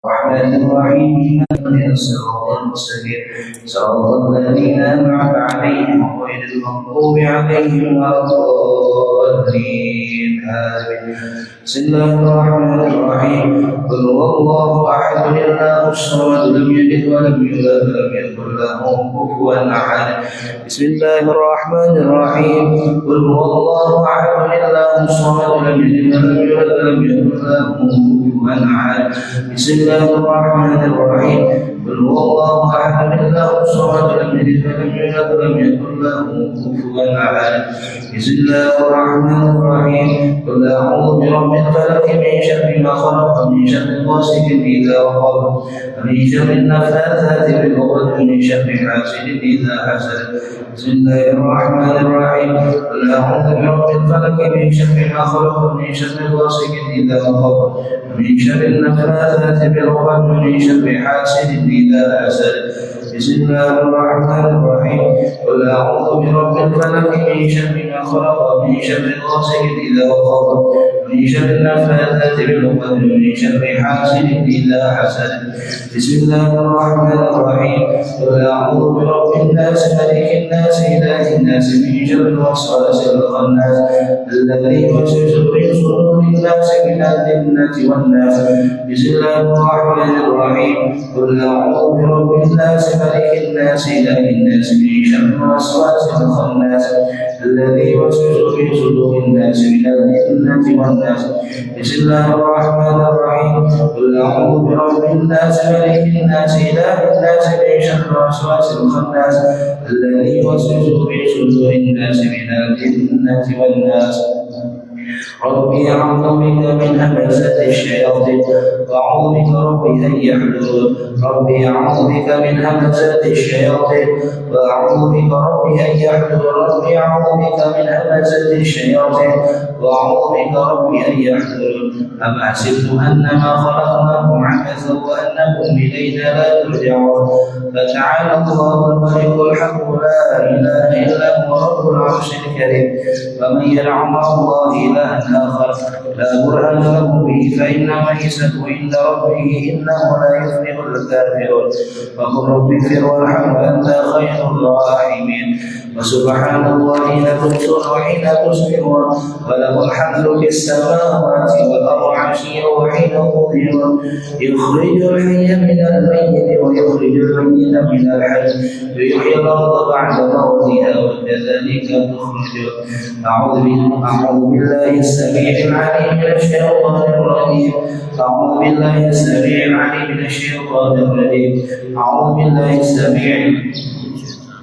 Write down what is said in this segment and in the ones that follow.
الرحمن الرحيم اهدنا الصراط المستقيم صراط الذين أنعمت عليهم غير المغضوب عليهم ولا الضالين آمين. بسم الله الرحمن الرحيم قل هو الله أحد الله الصمد لم يلد ولم يولد ولم يكن له كفوا أحد. بسم الله الرحمن الرحيم قل هو الله أحد الله الصمد لم يلد ولم يولد ولم يكن له كفوا أحد. بسم الله الرحمن الرحيم قل هو الله أحد الله الصمد لم يلد ولم يولد ولم يكن له كفوا أحد. بسم الله الرحمن الرحيم قل أعوذ برب الفلق من شر ما خلق من شر غاسق إذا وقب ومن شر النفاثات في العقد ومن شر حاسد إذا حسد. بسم الله الرحمن الرحيم قل أعوذ برب الفلق من شر ما خلق من شر غاسق إذا وقب ومن شر النفاثات في العقد ومن شر حاسد إذا حسد. بسم الله الرحمن الرحيم قل أعوذ برب الفلق من شر ما خلق من شر غاسق إذا وقب ومن شر النفاثات في العقد ومن شر حاسد إذا حسد. بسم الله الرحمن الرحيم قل أعوذ برب الناس ملك الناس إله الناس من شر الوسواس الخناس الذي يوسوس في صدور الناس من الجنة والناس. بسم الله الرحمن الرحيم قل أعوذ برب الناس ملك الناس إله الناس من شر الوسواس الخناس الذي يوسوس في صدور الناس من الجنة والناس. بسم الله الرحمن الرحيم قل أعوذ برب الناس ملك الناس إله الناس من شر الوسواس الخناس الذي يوسوس في صدور الناس من الجنة والناس. ربي أعوذ بك من همزات الشياطين وأعوذ بك ربي أن يحضرون. ربي أعوذ بك من همزات الشياطين وأعوذ بك ربي أن يحضرون. ربي أعوذ بك من همزات الشياطين وأعوذ بك ربي أن يحضرون. أم حسبتم أنما خلقناكم عبثا وأنكم إلينا لا ترجعون. فتعالى الله الملك الحق لا إله إلا هو رب العرش الكريم. ومن يدع مع الله إلها آخر لا برهان له به فإنما يسأل عند ربه إنه لا يفلح الكافرون. وقل رب اغفر وارحم وأنت خير الراحمين. وسبحان الله حين تمسون وحين تصبحون وله الحمد في السماوات والأرض عشيا وحين تظهرون. يخرج الحي من الميت ويخرج الميت من الحي ويحيي الأرض بعد موتها وكذلك تخرجون. أعوذ بالله السميع العليم من الشيطان الرجيم. أعوذ بالله السميع العليم من الشيطان الرجيم. أعوذ بالله السميع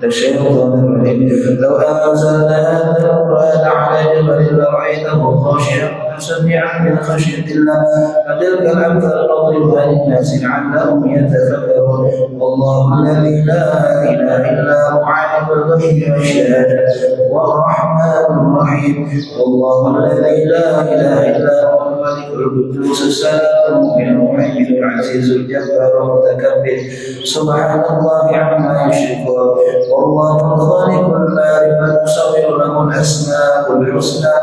الشيطان الرجيم. لو أنزلنا هذا القرآن على جبل لرأيته خاشعا متصدعا من خشية الله. فتلك الأمثال نضربها للناس لعلهم يتفكرون. والله الذي لا إله إلا هو عالم الغيب والشهادة والرحمن الرحيم. والله الذي لا إله إلا هو الملك القدوس السلام المؤمن المهيمن العزيز الجبار المتكبر. سبحان الله عما يشركون. والله الخالق البارئ المصور له الأسماء الحسنى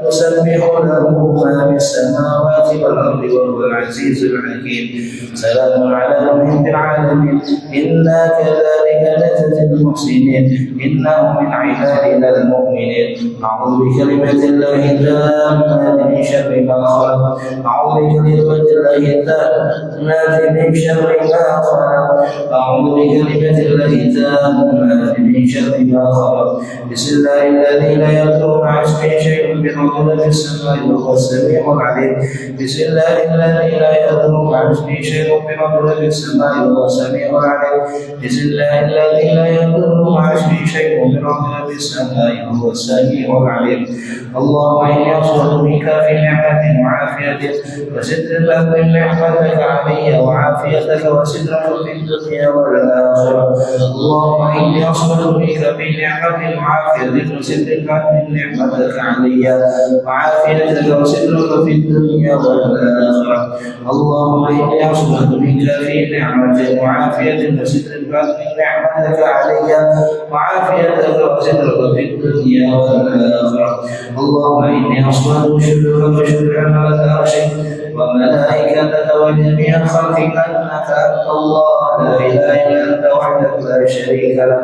يسبح له ما في السماوات والأرض وهو العزيز الحكيم. سلام على نوح في العالمين إنا كذلك نجزي المحسنين إنه من عبادنا المؤمنين. أعوذ بكلمة الله التامة من شر ما خلق. أعوذ بكلمة الله التامة من شر ما خلق. أعوذ بكلمة الله التامة من شر ما خلق. بسم الله الذي لا يضر مع اسمه شيء في الأرض ولا في السماء وهو السميع العليم. بسم الله الذي لا يضر مع اسمه شيء في الأرض ولا في السماء وهو السميع العليم. بسم الله الذي لا يضر مع اسمه شيء في الأرض ولا في السماء وهو السميع العليم. اللهم إني أصبر بك في نعمة وعافية وستر أكرم نعمتك علي وعافيتك وسترك في الدنيا والآخرة. اللهم إني أصبر بك في نعمة وعافية وستر أكرم نعمتك علي وعافيتك وسترك في الدنيا والآخرة. اللهم إني أصبر بك في نعمة وعافية وستر أكرم نعمتك علي وعافيتك وسترك في الدنيا والآخرة. اللهم إني أصبر شكرك وشكر على عرشك وملائكتك وجميع خلقك أنك أنت الله لا إله إلا أنت وحدك لا شريك لك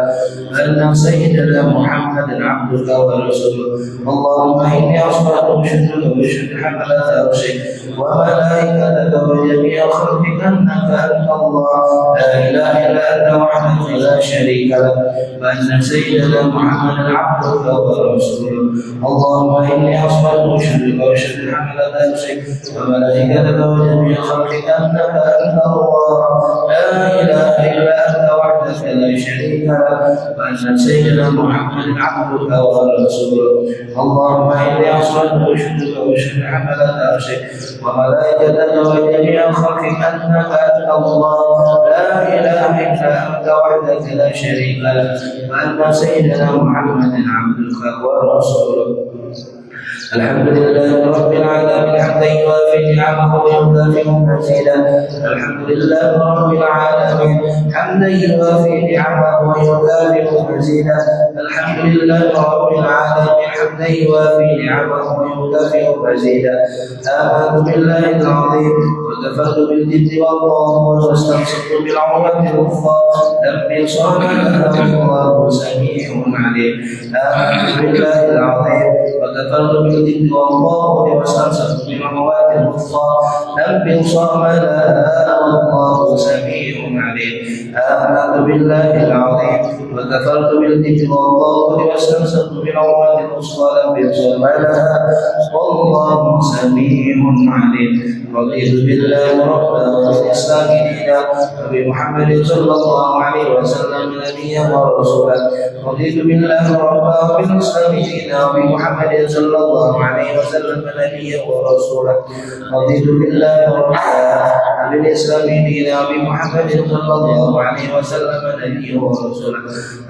وأن سيدنا محمدا عبدك ورسولك. اللهم إني أصبحت بشكرك وبشكر حملة عرشك وملائكتك وجميع خلقك أنك أنت الله لا إله إلا أنت وحدك لا شريك لك وأن سيدنا محمدا عبدك ورسولك. اللهم إني أصبحت بشكرك وبشكر حملة عرشك وملائكتك وجميع خلقك أنك أنت الله لا إله إلا أنت وحدك لا شريك لك وأن سيدنا محمدا عبدك ورسولك. اللهم إني أصبحت بشكرك وبشكر حملة عرشك وملائكتك وجميع خلقك أنك أنت الله لا إله إلا أنت وحدك لا شريك لك وأن سيدنا محمدا عبدك ورسولك. الحمد لله رب العالمين حمدا يوافي نعمه ويكافئ مزيدا. الحمد لله رب العالمين حمدا يوافي نعمه ويكافئ مزيدا. الحمد لله رب العالمين حمدا يوافي نعمه ويكافئ مزيدا. آمنت بالله العظيم وكفرت بالجد والطاغوت واستمسكت بالعروة الوثقى لا انفصام لها والله سميع عليم. آمنت بالله العظيم وكفرت بالجد والطاغوت واستمسكت بالعروة الوثقى لا انفصام لها والله سميع عليم. آمنت بالله العظيم وكفرت بالجد والطاغوت واستمسكت بالعروة الوثقى لا انفصام لها والله سميع عليم. رضيت بالله ربا وبالإسلام دينا وبمحمد صلى الله عليه وسلم نبيا ورسولا. رضيت بالله ربا وبالإسلام دينا وبمحمد صلى الله عليه وسلم نبيا ورسولا. رضيت بالله ربا وبالإسلام دينا وبمحمد صلى الله عليه وسلم نبيا ورسولا.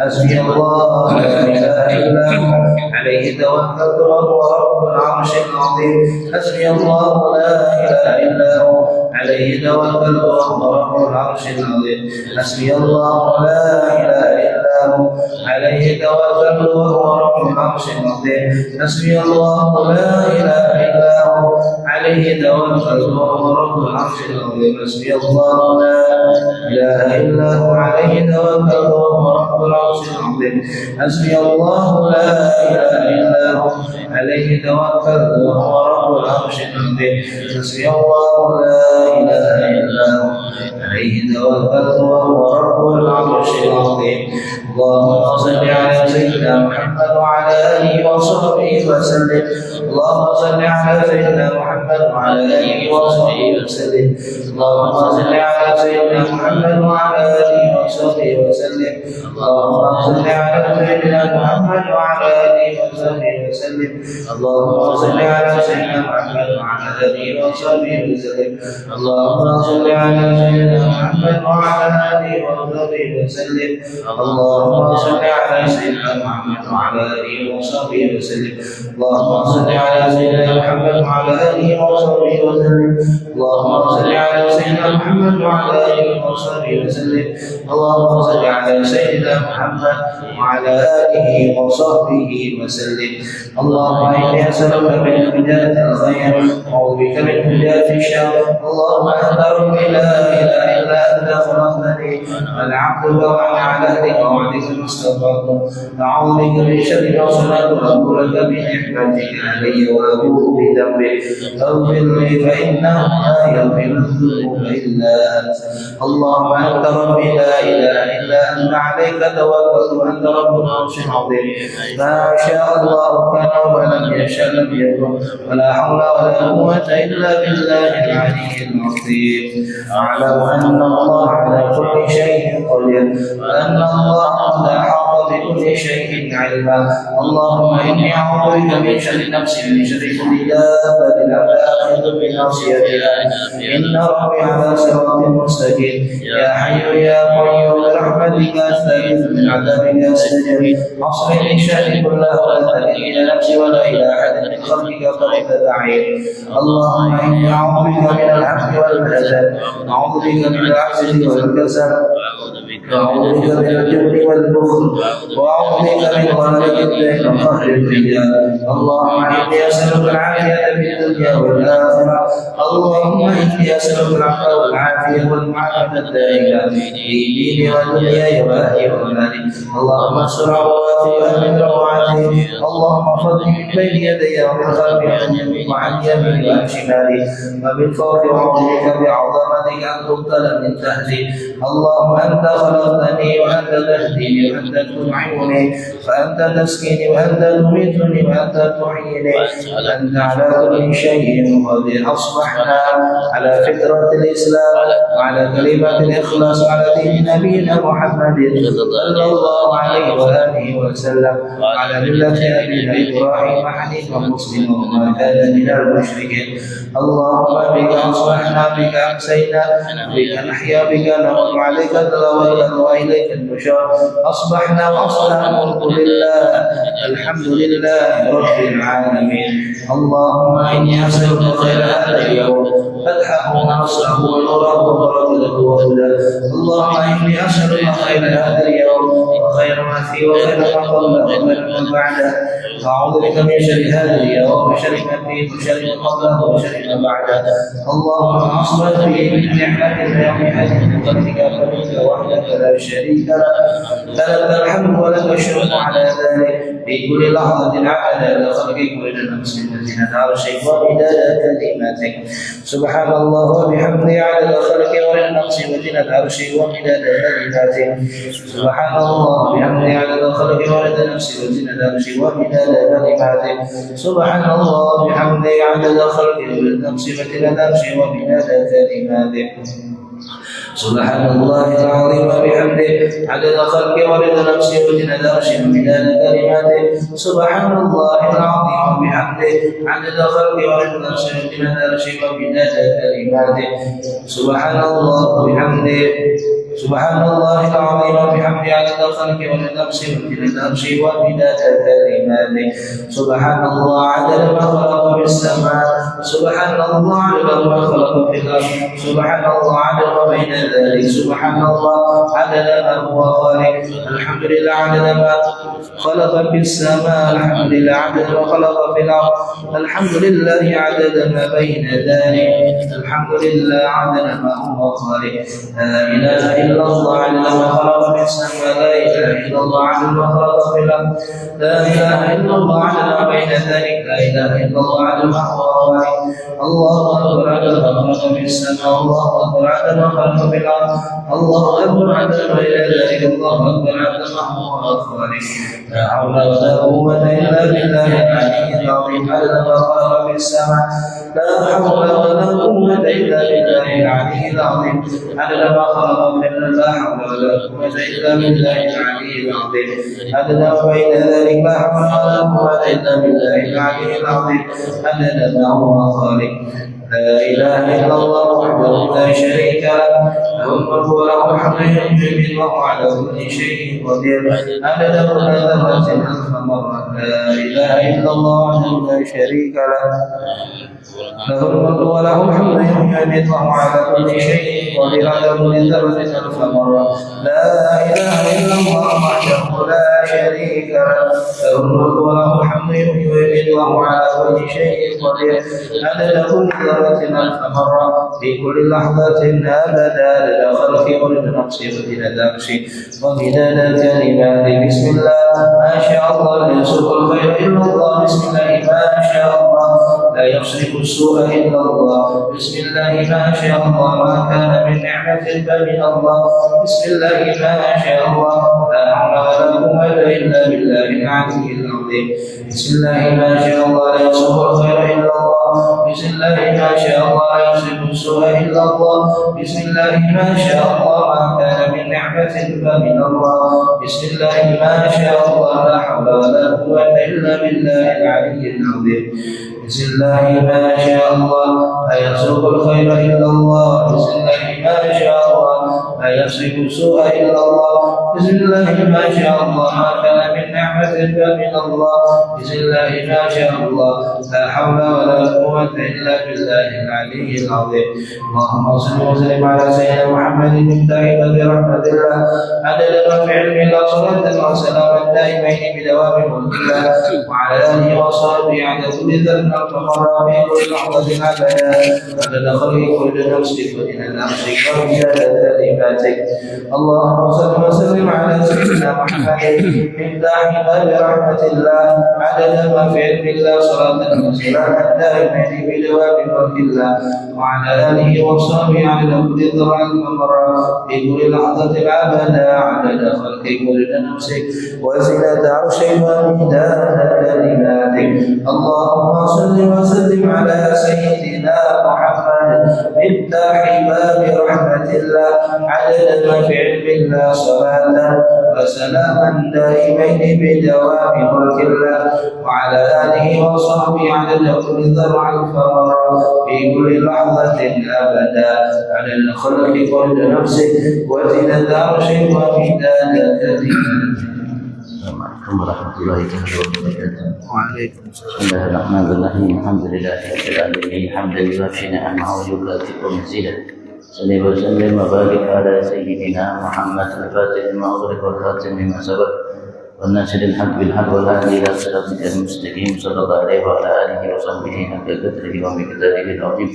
حسبي الله لا إله إلا هو عليه توكلت وهو رب العرش العظيم. حسبي الله لا إله إلا هو عليه توكلت وهو رب العرش العظيم. حسبي الله لا إله إلا هو عليه توكلت وهو رب العرش العظيم. حسبي الله لا إله إلا هو عليه توكلت وهو رب العرش العظيم. حسبي الله لا إله إلا هو عليه توكلت وهو رب العرش العظيم. حسبي الله لا إله إلا هو عليه توكلت وهو رب العرش العظيم. حسبي الله لا إله إلا هو عليه توكلت وهو رب العرش العظيم. اللهم صل على سيدنا محمد وعلى آله وصحبه وسلم. اللهم صل على سيدنا محمد وعلى آله وصحبه وسلم. اللهم صل على سيدنا محمد وعلى آله وصحبه وسلم. اللهم صل على سيدنا محمد وعلى آله وصحبه وسلم. اللهم صل على سيدنا محمد وعلى آله وصحبه وسلم. اللهم صل على سيدنا محمد وعلى آله وصحبه وسلم. اللهم صل على سيدنا محمد وعلى آله وصحبه وسلم. اللهم صل على سيدنا محمد وعلى آله وصحبه وسلم. اللهم صل على سيدنا محمد وعلى آله وصحبه وسلم. اللهم صل على سيدنا محمد وعلى آله وصحبه وسلم. اللهم إني أسألك من هداية الخير وأعوذ بك من هداية الشر. اللهم أنت ربي لا إله إلا أنت خلقتني وأنا عبدك وأنا على دينك ووعدك ما استطعت. أعوذ بك من شر ما صنعت وأقول لك بنعمتك علي وأبوء بذنبي فاغفر لي فإنه لا يغفر الذنوب إلا أنت. اللهم أنت ربي لا إله إلا أنت عليك توكلت وأنت رب العرش العظيم. ما شاء الله كان ولم يشاء لم يكن ولا حول ولا قوة إلا بالله العلي العظيم. أعلم أن الله على كل شيء قدير وأن الله قد أحاط بكل شيء علما. اللهم إني أعوذ بك من شر نفسي ومن شر كل دابة آخذ بناصيتها. إن ربي على صراط مستقيم. يا حي يا قيوم برحمتك أستغيث من عذابك أستجب. أصلح لي شأني كله ولا تكلني إلى نفسي ولا إلى أحد من خلقك طرفة أعين. اللهم إني أعوذ بك من الحمد والكسل. أعوذ بك من العجز والكسل. وأعوذ بك من الجبن والبخل وأعوذ بك من غلبة الدين وقهر الرجال. اللهم إني أسألك العافية في الدنيا والآخرة. اللهم إني أسألك العفو والعافية والمعافاة الدائمة في ديني ودنياي وأهلي ومالي. اللهم استر عوراتي وأمن روعاتي. اللهم خذني من بين يدي ومن خلفي وعن يميني وعن شمالي ومن فوقي وأعوذ بك بعظمتك أن تبتل من تحتي. اللهم أنت خلقتني وأنت تهديني وأنت تطعمني وأنت تسقيني وأنت تميتني وأنت تحييني وأنت على كل شيء قدير. أصبحنا على فطرة الإسلام وعلى كلمة الإخلاص على دين نبينا محمد صلى الله عليه وآله وسلم وعلى ملة أبينا إبراهيم حنيفا مسلما وما كان من المشركين. اللهم بك أصبحنا بك أمسينا بك نحيا بك نموت عليك توكلنا وإليك النشور. أصبحنا وأصبحنا الملك لله الحمد لله رب العالمين. اللهم إني أسألك خير هذا اليوم فتحه ونصره ونوره وبركته وهداه. اللهم إني أسألك خير هذا اليوم وخير ما فيه وخير ما قبله وخير ما بعده. أعوذ بك من شر هذا اليوم وشر ما فيه وشر ما قبله وشر ما بعده. اللهم أصبحت به من نعمة اليوم هذه بفضلك فمنك وحدك لا شريك لك. لك الحمد ولك الشكر على ذلك في كل لحظة عدد خلقك ولد مسلمتنا عرشك ومداد كلماتك. سبحان الله وبحمده عدد خلقك ولد مسلمتنا عرشك ومداد كلماتك. سبحان الله وبحمده عدد خلقك ولد مسلمتنا عرشك ومداد كلماتك. سبحان الله وبحمده عدد خلقك ولد مسلمتنا عرشك ومداد كلماتك. سبحان الله العظيم وبحمده عدد خلقه ورضا نفسه وزنة عرشه ومداد كلماته. سبحان الله العظيم وبحمده عدد خلقه ورضا نفسه وزنة عرشه ومداد كلماته. سبحان الله وبحمده سبحان الله العظيم وبحمده عدد خلقه ورضا نفسه وزنة عرشه ومداد كلماته. سبحان الله عدد ما خلق في السماء. سبحان الله عدد ما خلق في الأرض. سبحان الله عدد ما بين ذلك. سبحان الله عدد ما هو خالق. الحمد لله عدد ما خلق في السماء. الحمد لله عدد ما خلق في الأرض. الحمد لله عدد ما بين ذلك. الحمد لله عدد ما هو خالق. لا إله إلا الله عدد ما خلق في السماء. لا إله إلا الله عدد ما خلق في الأرض. لا إله إلا الله عدد ما بين ذلك. لا إله إلا الله عدد ما هو خالق. الله أكبر عدد ما خلق في السماء. الله أكبر عدد ما خلق في الأرض. الله أكبر عدد ما إلى ذلك. الله أكبر عدد ما هو خالق. لا حول ولا قوة إلا بالله العلي العظيم عدد ما خلق في السماء. لا حول ولا قوة إلا بالله العلي العظيم عدد ما خلق في الأرض. لا حول ولا قوة إلا بالله العلي العظيم عدد ما بين ذلك. لا حول ولا قوة إلا بالله العلي العظيم عدد ما هو خالق. لا إله إلا الله وحده لا شريك له له الملك وله الحمد يحيي وهو على كل شيء قدير. عدد كل ذرة ألف مرة. لا إله إلا الله وحده لا شريك له له الملك وله الحمد يحيي وهو على كل شيء قدير. عدد كل ذرة ألف مرة. لا إله إلا الله وحده لا شريك له له الملك وله الحمد يحيي وهو على كل شيء قدير. عدد كل ذرة ألف مرة في كل لحظة أبدا لدى خلقي ورد نفسي وزنة عرشي ومداد كلماتي. بسم الله ما شاء الله لا يسوق الخير إلا الله. بسم الله ما شاء الله لا يصرف السوء إلا الله. بسم الله ما شاء الله ما كان من نعمة فمن الله. بسم الله ما شاء الله لا حول ولا قوة إلا بالله العلي العظيم. بسم الله ما شاء الله لا يسوق الخير إلا الله. بسم الله ما شاء الله لا يصرف السوء إلا الله. بسم الله ما شاء الله ما كان من نعمة فمن الله. بسم الله ما شاء الله لا حول ولا قوة إلا بالله العلي العظيم. بسم الله ما شاء الله لا يسوق الخير إلا الله. بسم الله ما شاء الله لا يصرف السوء إلا الله. بسم الله ما شاء الله ما كان من نعمة فمن الله. بسم الله ما شاء الله لا حول ولا قوة إلا بالله العلي العظيم. اللهم صل وسلم على سيدنا محمد مفتاح باب رحمة الله عدد ما في علم الله صلاة وسلاما دائمين بدوام ملك الله وعلى آله وصحبه عدد كل ذنب وخطر في كل لحظة أبدا عدد خلق كل نفس وإلى نفسك ومداد كلماتك. اللهم صل وسلم على سيدنا محمد مفتاح باب رحمة الله عدد ما في علم الله صلاة وسلاما دائمين بدوام ملك الله وعلى آله وصحبه عدد كل ذرع ومرة في كل لحظة أبدا عدد خلق كل نفسك وزنة عرشك ومداد كلماتك. اللهم صل وسلم على سيدنا محمد مفتاح باب رحمة الله عدد ما في علم الله صلاة وسلاما دائمين بدوام ملك الله وعلى آله وصحبه عدد كل ذرع فمرة في كل لحظة أبدا عدد خلق كل نفسك وزنة عرشك ومداد كلماتك. Assalamualaikum warahmatullahi wabarakatuh. Waalaikumsalam. Bismillahirrahmanirrahim. Alhamdulillahi rabbil alamin. Hamdan yuwaffi ni'amahu wa yukafi'u mazidah. Salli wa sallim wa barik ala sayyidina Muhammad al-Fatih lima ughliqa wal khatim lima sabaq wan nasiril haqq bil haqq wal hadi ila siratikal mustaqim sallallahu alaihi wa ala alihi wa sahbihi haqqa qadrihi wa miqdarihi al-azim.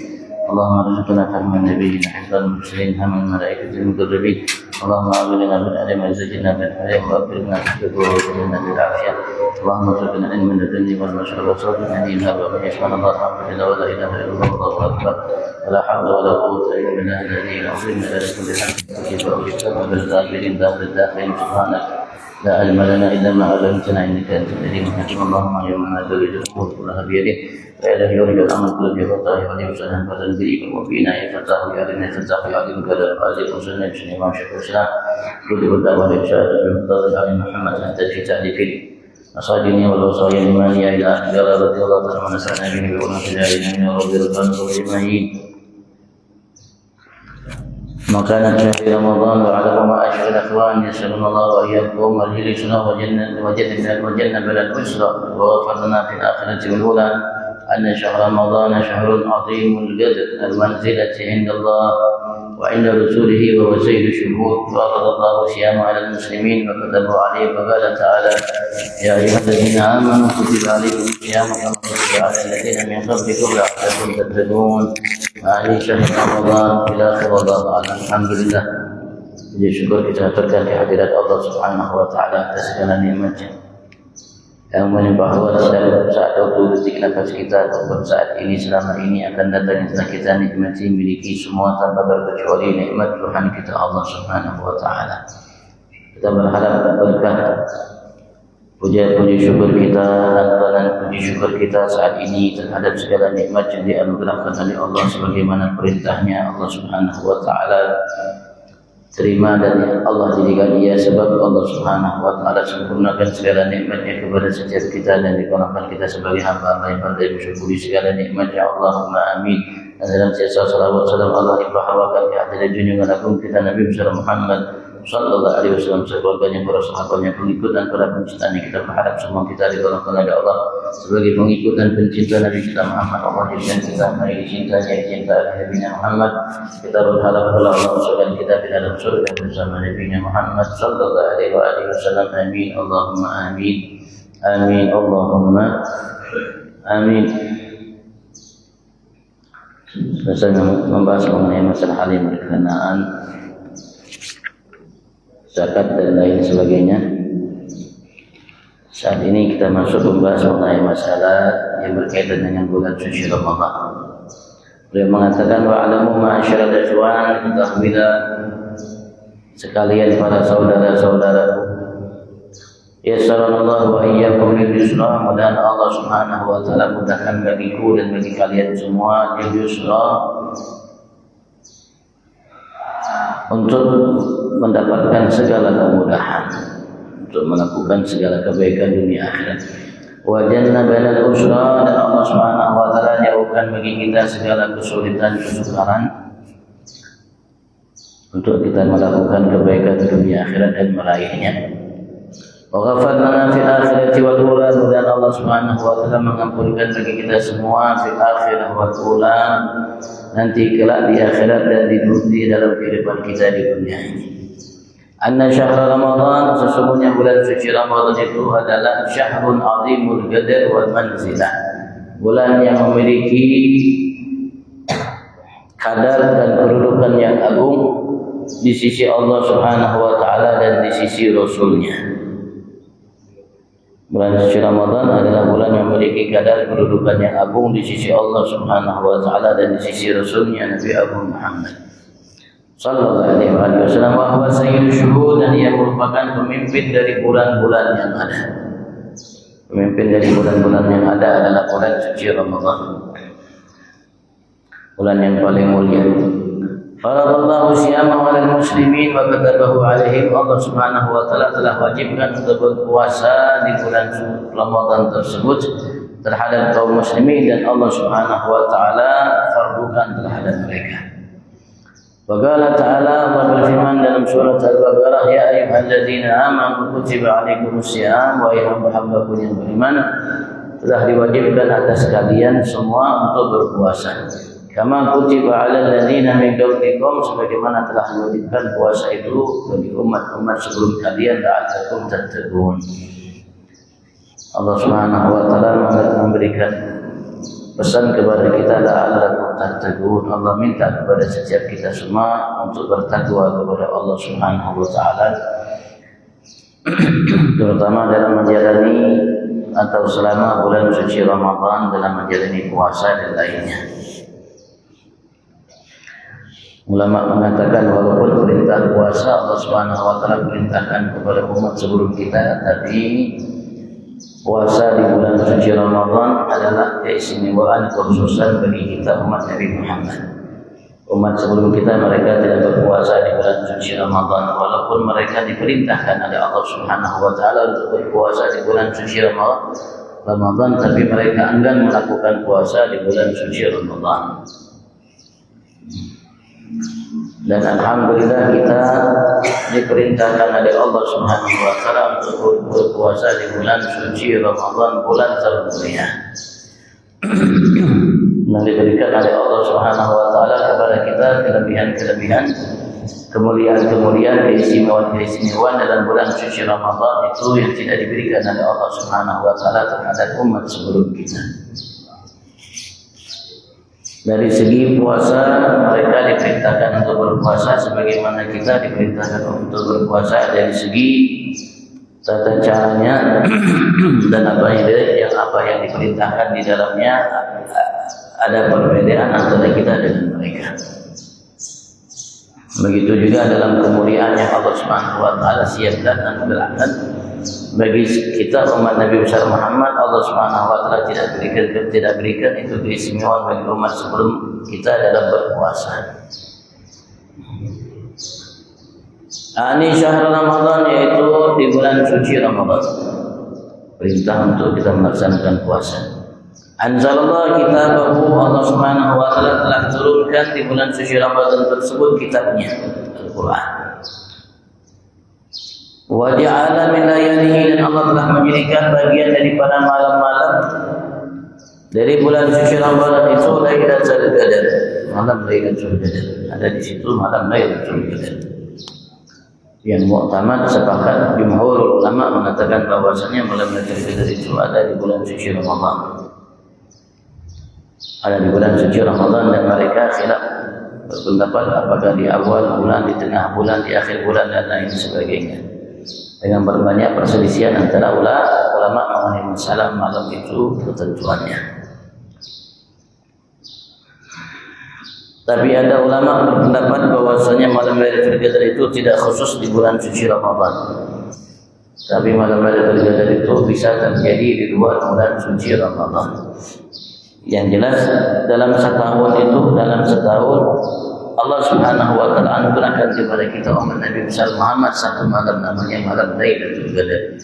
Allahumma arzuqna fahman nabiyina hifdzal mursalin hamal malaikatil muqarrabin. اللهم اغفرنا بالعلم وزدنا بالحلم واكرمنا بالشكر وزدنا بالعافيه. اللهم ارزقنا علما لدني والمشرب وصدقنا منها ومن يسمعنا الله رحمه ولا اله الا الله والله اكبر ولا حول ولا قوه الا بالله العلي العظيم. لا لكل حق تجيب وبالكتاب بالغافلين داخل الداخلين سبحانك لا علم لنا الا ما علمتنا انك انت العليم الحكيم. اللهم يا من تولد الامور كلها بيدك يا الهي يولد الامر كله بفضله ولي وسلم فضل بريك وفينا فتاه يا لنا فتاه يا لنا كذا قال وسلم بن امام شيخ الاسلام كل الدعوه الارشاد بفضل علي محمد حتى في تعريفه أصادني والوصايا الإيمانية إلى أهل رضي الله تعالى عنه ونفعنا به بأمة العالمين من رب الرحمن الرحيم. مكانة شهر رمضان وعلى معاشر الأخوان يسألون الله وإياكم وجلسنا وجنب الأسرة وغفر لنا في الآخرة والأولى أن شهر رمضان شهر عظيم القدر المنزلة عند الله وعند رسوله وهو سيد الشهور. فرض الله صيامه على المسلمين وكتبه عليه فقال تعالى يا أيها الذين آمنوا كتب عليكم الصيام كما كتب على الذين من قبلكم لعلكم تتقون. هذه شهر رمضان إلى آخر والله أعلم. Alhamdulillah, puji syukur kita aturkan di hadirat Allah Subhanahu wa taala atas segala nikmatnya yang menimpa Allah saat waktu detik nafas kita ataupun saat ini selama ini akan datang setelah kita nikmati miliki semua tanpa terkecuali nikmat Tuhan kita Allah Subhanahu wa taala. Kita berharap berkah puji syukur kita, lantaran puji syukur kita saat ini terhadap segala nikmat yang dianugerahkan oleh Allah sebagaimana perintahnya Allah Subhanahu wa taala. Terima dan Allah jadikan ia sebab Allah Subhanahu wa taala sempurnakan segala nikmatnya kepada setiap kita dan dikonohkan kita sebagai hamba-hamba yang pandai mensyukuri segala nikmatnya. Allahumma amin. Dan dalam sisa salawat salam Allah dibahawakan di hadirat junjungan agung kita Nabi besar Muhammad sallallahu alaihi wasallam, keluarganya, para sahabatnya, pengikut dan para pencintanya. Kita berharap semua kita digolongkan oleh Allah sebagai pengikut dan pencinta Nabi kita Muhammad. Allah jadikan kita mari dicintanya, cinta Nabi Muhammad. Kita berharap Allah masukkan kita ke dalam surga bersama Nabi Muhammad sallallahu alaihi wasallam. Amin. Allahumma amin. Amin. Allahumma amin. Selesai membahas mengenai masalah halim berkenaan zakat dan lain sebagainya. Saat ini kita masuk membahas mengenai masalah yang berkaitan dengan bulan suci Ramadan. Beliau mengatakan wa'alamu ma'asyiral ikhwan, ketahuilah sekalian para saudara-saudaraku, yassarallahu wa iyyakum lil yusra, mudah Allah Subhanahu wa taala mudahkan bagiku dan bagi kalian semua lil yusra, untuk mendapatkan segala kemudahan, untuk melakukan segala kebaikan dunia akhirat. Wa jannabana al-usra, dan Allah Subhanahu wa taala jauhkan bagi kita segala kesulitan kesukaran. untuk kita melakukan kebaikan dunia akhirat dan meraihnya. Wa ghafar lana fil akhirati wal ula, dan Allah Subhanahu wa taala mengampunkan bagi kita semua fil akhirah wal ula, nanti kelak di akhirat dan di dalam kehidupan kita di dunia ini. Anna syahr Ramadan, sesungguhnya bulan suci Ramadan itu adalah syahrun azimul qadar wal manzilah, bulan yang memiliki kadar dan kedudukan yang agung di sisi Allah Subhanahu wa taala dan di sisi Rasulnya. Bulan suci Ramadan adalah bulan yang memiliki kadar kedudukan yang agung di sisi Allah Subhanahu wa taala dan di sisi Rasulnya Nabi Abu Muhammad sallallahu alaihi wasallam, wa huwa sayyidul syuhud, dan ia merupakan pemimpin dari bulan-bulan yang ada. Pemimpin dari bulan-bulan yang ada adalah bulan suci Ramadan, bulan yang paling mulia. Faradallahu siyamahu 'alal muslimin wa katabahu 'alaihim. Allah Subhanahu wa taala telah wajibkan untuk berpuasa di bulan Ramadan tersebut terhadap kaum muslimin, dan Allah Subhanahu wa taala fardukan terhadap mereka. Wa qala ta'ala, Allah berfirman dalam surat Al-Baqarah, ya ayyuhalladzina amanu kutiba 'alaikumusiyam, wa ya hamba-hambaku yang beriman, telah diwajibkan atas kalian semua untuk berpuasa. Kama kutiba 'alal ladzina min qablikum, sebagaimana telah diwajibkan puasa itu bagi umat-umat sebelum kalian, la'allakum tattaqun. Allah Subhanahu wa taala memberikan pesan kepada kita, la'allakum tattaqun. Allah minta kepada setiap kita semua untuk bertakwa kepada Allah Subhanahu wa taala, terutama dalam menjalani atau selama bulan suci Ramadan, dalam menjalani puasa dan lainnya. Ulama mengatakan walaupun perintah puasa Allah Subhanahu wa taala perintahkan kepada umat sebelum kita, tapi puasa di bulan suci Ramadan adalah keistimewaan khususan bagi kita umat Nabi Muhammad. Umat sebelum kita mereka tidak berpuasa di bulan suci Ramadan, walaupun mereka diperintahkan oleh Allah Subhanahu wa taala untuk berpuasa di bulan suci Ramadan, tapi mereka enggan melakukan puasa di bulan suci Ramadan. Dan alhamdulillah kita diperintahkan oleh Allah Subhanahu wa taala untuk berpuasa di bulan suci Ramadan, bulan termulia. Dan diberikan oleh Allah Subhanahu wa taala kepada kita kelebihan-kelebihan, kemuliaan-kemuliaan, keistimewaan-keistimewaan dalam bulan suci Ramadan itu yang tidak diberikan oleh Allah Subhanahu wa taala terhadap umat sebelum kita. Dari segi puasa, mereka diperintahkan untuk berpuasa sebagaimana kita diperintahkan untuk berpuasa. Dari segi tata caranya dan apa yang diperintahkan di dalamnya, ada perbedaan antara kita dengan mereka. Begitu juga dalam kemuliaan yang Allah Subhanahu wa taala siapkan dan anugerahkan bagi kita umat Nabi besar Muhammad, Allah Subhanahu wa taala tidak berikan itu keistimewaan bagi umat sebelum kita dalam berpuasa. Ani syahr Ramadan, yaitu di bulan suci Ramadan. Perintah untuk kita melaksanakan puasa. Anzalallah kitabahu, Allah Subhanahu wa taala telah turunkan di bulan suci Ramadan tersebut kitabnya, Al-Qur'an. Wa ja'ala min layalihi, dan Allah telah menjadikan bagian daripada malam-malam dari bulan suci Ramadan itu Lailatul Qadar, malam Lailatul Qadar. Ada di situ malam Lailatul Qadar. Yang muktamad sepakat jumhur ulama mengatakan bahwasanya malam Lailatul Qadar itu ada di bulan suci Ramadan. Ada di bulan suci Ramadan, dan mereka khilaf berpendapat apakah di awal bulan, di tengah bulan, di akhir bulan, dan lain sebagainya. Dengan berbanyak perselisihan antara ulama mengenai masalah malam itu ketentuannya. Tapi ada ulama berpendapat bahwasanya malam Lailatul Qadar itu tidak khusus di bulan suci Ramadan. Tapi malam Lailatul Qadar itu bisa terjadi di luar bulan suci Ramadan. Yang jelas dalam setahun Allah Subhanahu wa taala anugerahkan kepada kita umat Nabi besar Muhammad satu malam, namanya malam Lailatul Qadar.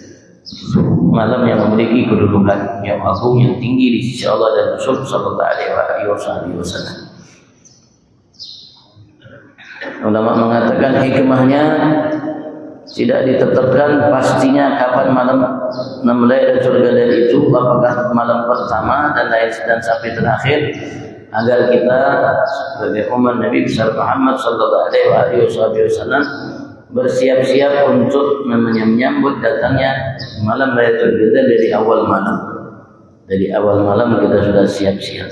Malam yang memiliki kedudukan yang agung, yang tinggi di sisi Allah dan Rasul sallallahu alaihi wasallam. Ulama mengatakan hikmahnya tidak ditetapkan pastinya kapan malam Lailatul Qadar itu, apakah malam pertama dan lain dan sampai terakhir, agar kita sebagai umat Nabi besar Muhammad sallallahu alaihi wasallam bersiap-siap untuk menyambut datangnya malam Lailatul Qadar dari awal malam. Dari awal malam kita sudah siap-siap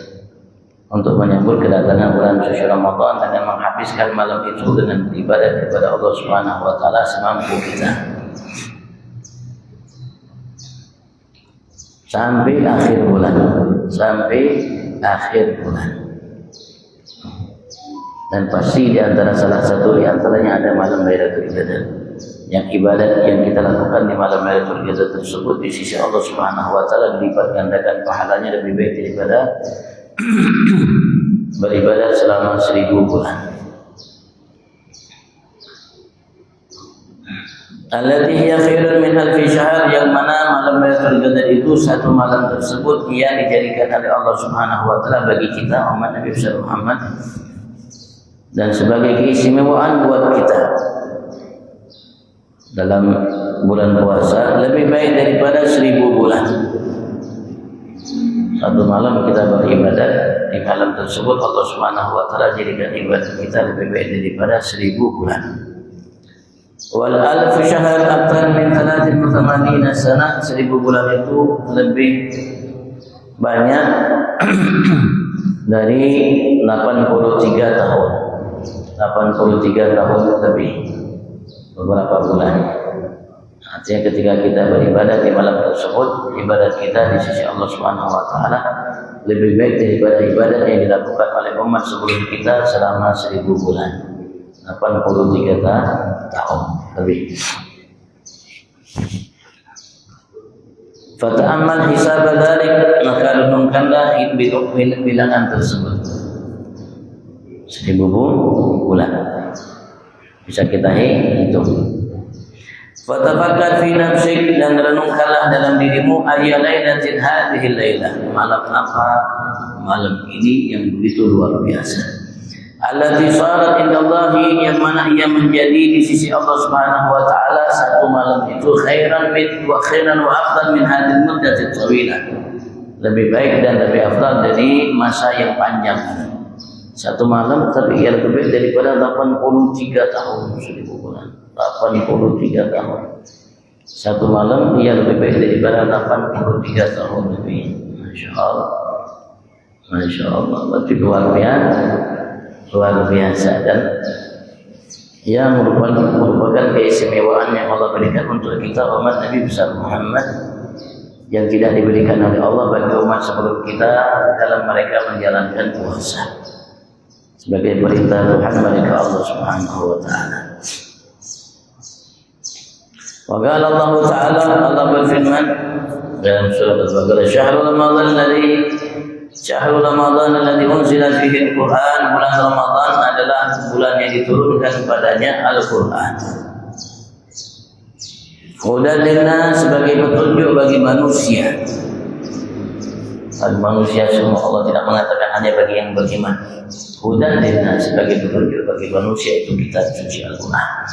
untuk menyambut kedatangan bulan suci Ramadan dengan menghabiskan malam itu dengan ibadah kepada Allah Subhanahu wa taala semampu kita. Sampai akhir bulan. Dan pasti di antara salah satu di antaranya ada malam Lailatul Qadar. Yang ibadat yang kita lakukan di malam Lailatul Qadar tersebut di sisi Allah Subhanahu wa taala dilipat gandakan pahalanya lebih baik daripada beribadat selama 1000 bulan. Allati hiya khairun min alfi syahr, yang mana malam Lailatul Qadar itu satu malam tersebut ia dijadikan oleh Allah Subhanahu wa taala bagi kita umat Nabi Muhammad dan sebagai keistimewaan buat kita dalam bulan puasa lebih baik daripada 1000 bulan. Satu malam kita beribadat di malam tersebut Allah Subhanahu wa taala jadikan ibadah kita lebih baik daripada 1000 bulan. Wal alf syahr akthar min 83 sana, 1000 bulan itu lebih banyak dari 83 tahun. 83 tahun lebih beberapa bulan. Artinya ketika kita beribadat di malam tersebut, ibadat kita di sisi Allah Subhanahu wa taala lebih baik daripada ibadat yang dilakukan oleh umat sebelum kita selama 1000 bulan. 83 tahun lebih. Fata'ammal hisab dzalik, maka renungkanlah bilangan tersebut. 1000 bulan. Bisa kita hitung. Fatafakkar fi nafsik, dan renungkanlah dalam dirimu ayya lailatin hadhihi lailah, malam apa malam ini yang begitu luar biasa. Allati sarat indallahi, yang mana ia menjadi di sisi Allah Subhanahu wa taala satu malam itu khairan wa afdal min hadhihi muddatit tawilah, lebih baik dan lebih afdal dari masa yang panjang. Satu malam tapi ia lebih baik daripada 83 tahun 1000 bulan. 83 tahun. Satu malam ia lebih baik daripada 83 tahun lebih. Masya Allah. Masya Allah. Berarti luar biasa dan yang merupakan keistimewaan yang Allah berikan untuk kita umat Nabi besar Muhammad, yang tidak diberikan oleh Allah bagi umat sebelum kita dalam mereka menjalankan puasa sebagai perintah Tuhan mereka Allah Subhanahu wa taala. Wa qala Allah taala, Allah berfirman dalam surat Al-Baqarah, Syahrul Ramadan alladzi unzila fihi al-Qur'an, bulan Ramadan adalah bulan yang diturunkan padanya Al-Qur'an. Hudan linnas, sebagai petunjuk bagi manusia. Bagi manusia semua, Allah tidak mengatakan hanya bagi yang beriman. Hudan linnas, sebagai petunjuk bagi manusia, itu kitab suci Al-Qur'an.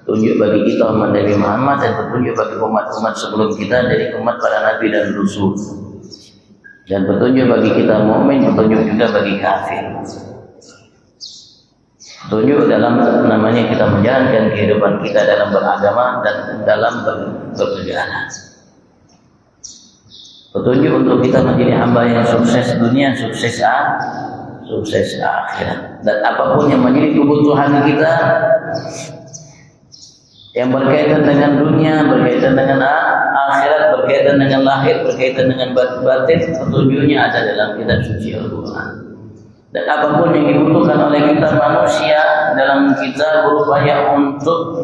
Petunjuk bagi kita umat Nabi Muhammad dan petunjuk bagi umat-umat sebelum kita dari umat para nabi dan rasul. Dan petunjuk bagi kita mukmin, petunjuk juga bagi kafir. Petunjuk dalam namanya kita menjalankan kehidupan kita dalam beragama dan dalam bernegara. Petunjuk untuk kita menjadi hamba yang sukses dunia, sukses akhirat. Dan apapun yang menjadi kebutuhan kita yang berkaitan dengan dunia, berkaitan dengan akhirat, berkaitan dengan lahir, berkaitan dengan batin, petunjuknya ada dalam kitab suci Al-Quran. Dan apapun yang dibutuhkan oleh kita manusia dalam kita berupaya untuk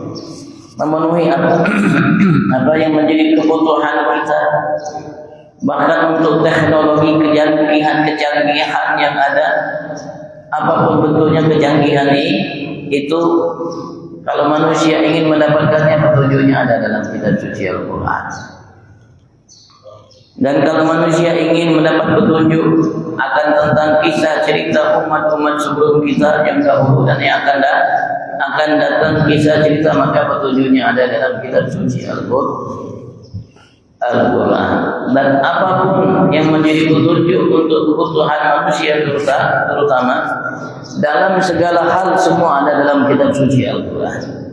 memenuhi apa yang menjadi kebutuhan kita, bahkan untuk teknologi kecanggihan yang ada, apapun bentuknya kecanggihan itu, kalau manusia ingin mendapatkannya, petunjuknya ada dalam kitab suci Al-Quran. Dan kalau manusia ingin mendapat petunjuk akan tentang kisah cerita umat-umat sebelum kita yang dahulu dan yang akan akan datang kisah cerita, maka petunjuknya ada dalam kitab suci Al-Quran. Dan apapun yang menjadi petunjuk untuk kebutuhan manusia terutama dalam segala hal, semua ada dalam kitab suci Al-Quran.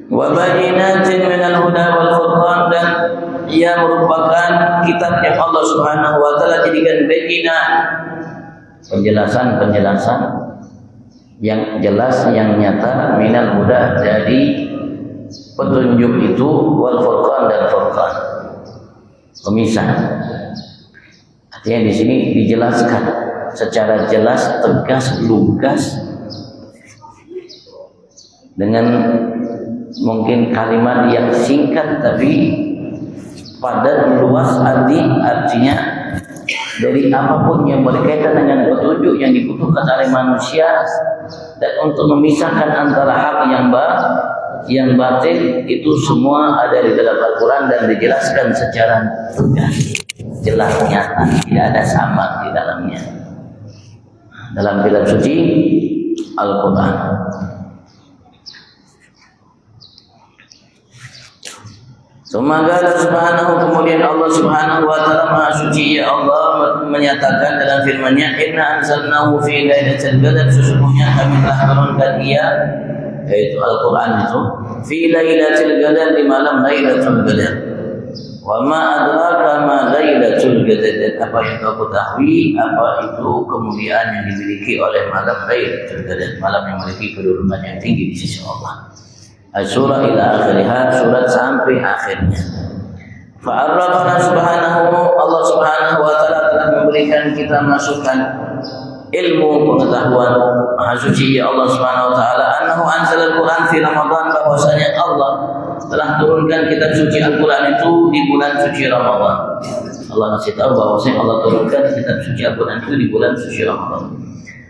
Wa bayyinatin minal huda wal furqan, dan ia merupakan kitab yang Allah Subhanahu wa taala jadikan bayyinah, penjelasan yang jelas, yang nyata, minal huda, dari petunjuk itu, wal furqan, dan furqan, pemisah. Artinya di sini dijelaskan secara jelas, tegas, lugas, dengan mungkin kalimat yang singkat tapi padat, luas artinya dari apapun yang berkaitan dengan petunjuk yang dibutuhkan oleh manusia, dan untuk memisahkan antara hak yang batil, itu semua ada di dalam Al-Quran dan dijelaskan secara tegas, jelas, nyata, tidak ada sama di dalamnya dalam kitab suci Al-Quran. Sumagala subhanahu, kemudian Allah Subhanahu wa taala Maha Suci, ya Allah menyatakan dalam firman-Nya, inna anzalnahu fi lailatul qadar, sesungguhnya kami telah turunkan ia, yaitu Al-Quran itu, fi lailatul qadar, di malam Lailatul Qadar. Wa ma adraka ma Lailatul Qadar, apa yang kau ketahui apa itu kemuliaan yang dimiliki oleh malam Lailatul Qadar, malam yang memiliki kedudukan yang tinggi di sisi Allah. Surah ila akhirnya, surat sampai akhirnya. Fa'arrafana subhanahu, Allah Subhanahu wa taala telah memberikan kita masukan ilmu, pengetahuan. Maha suci ya Allah Subhanahu wa taala, annahu anzala al-Quran fi Ramadan, bahwasanya Allah telah turunkan kitab suci Al-Quran itu di bulan suci Ramadan. Allah ngasih tahu bahwasanya Allah turunkan kitab suci Al-Quran itu di bulan suci Ramadan.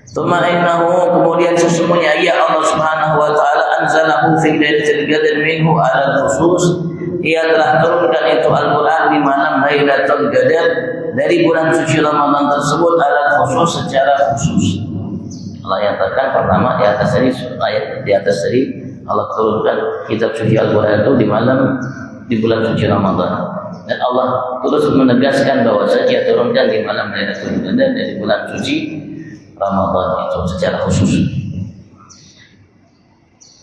Tsumma innahu, kemudian sesungguhnya ia Allah Subhanahu wa taala anzalahu fi lailatul qadar minhu ala khusus, ia telah turunkan itu Al-Quran di malam Lailatul Qadar dari bulan suci Ramadan tersebut ala khusus, secara khusus. Allah nyatakan pertama di atas tadi, ayat di atas tadi, Allah turunkan kitab suci Al-Quran itu di bulan suci Ramadan, dan Allah terus menegaskan bahwa ia turunkan di malam Lailatul Qadar dari bulan suci Ramadan itu secara khusus.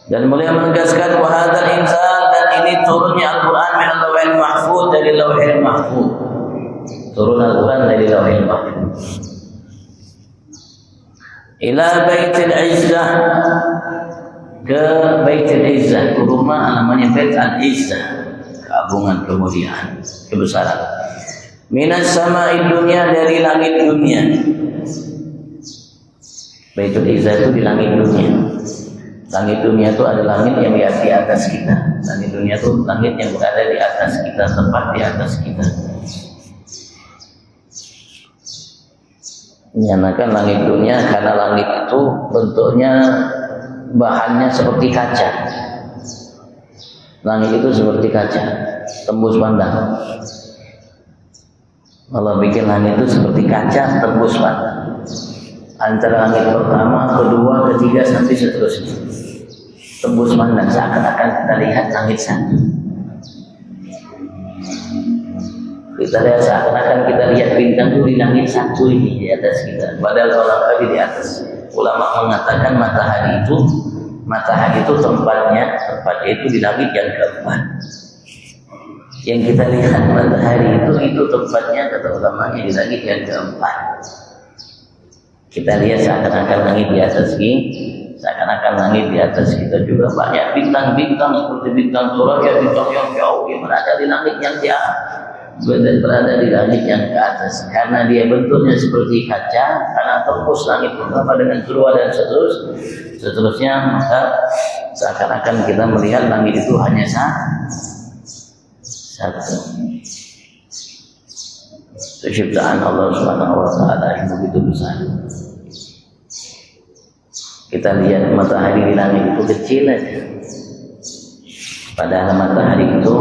Dan beliau menegaskan wahadzal inzal, dan ini turunnya Al-Quran min al-lawhil mahfuz, dari lauhil mahfuz. Turun Al-Quran dari lauhil mahfuz ila Baitul Izzah, ke Baitul Izzah, ke rumah namanya Bait Al-Izzah, keagungan, kemuliaan, kebesaran. Minas sama'i dunya, dari langit dunia. Baitul Izzah itu di langit dunia. Langit dunia itu ada langit yang di atas kita. Langit dunia itu langit yang berada di atas kita, tepat di atas kita. Menyamakan langit dunia karena langit itu bentuknya, bahannya seperti kaca. Langit itu seperti kaca, tembus pandang. Allah bikin langit itu seperti kaca, tembus pandang. Antara langit pertama, kedua, ketiga, sampai seterusnya, tembus pandang, seakan-akan kita lihat langit satu. Kita lihat seakan-akan kita lihat bintang itu di langit satu ini di atas kita. Padahal orang tadi di atas. Ulama mengatakan matahari itu tempatnya itu di langit yang keempat. Yang kita lihat matahari itu tempatnya, kata ulamanya, di langit yang keempat. Kita lihat seakan-akan langit di atas ini, seakan-akan langit di atas kita juga banyak bintang-bintang seperti bintang Surya, bintang yang jauh yang berada di langit yang jauh, berada di langit yang ke atas. Karena dia bentuknya seperti kaca, karena tembus langit pertama dengan kedua dan seterusnya, maka seakan-akan kita melihat langit itu hanya satu. Ciptaan Allah Subhanahu wa taala yang begitu besar. Kita lihat matahari di langit itu kecil aja. Padahal matahari itu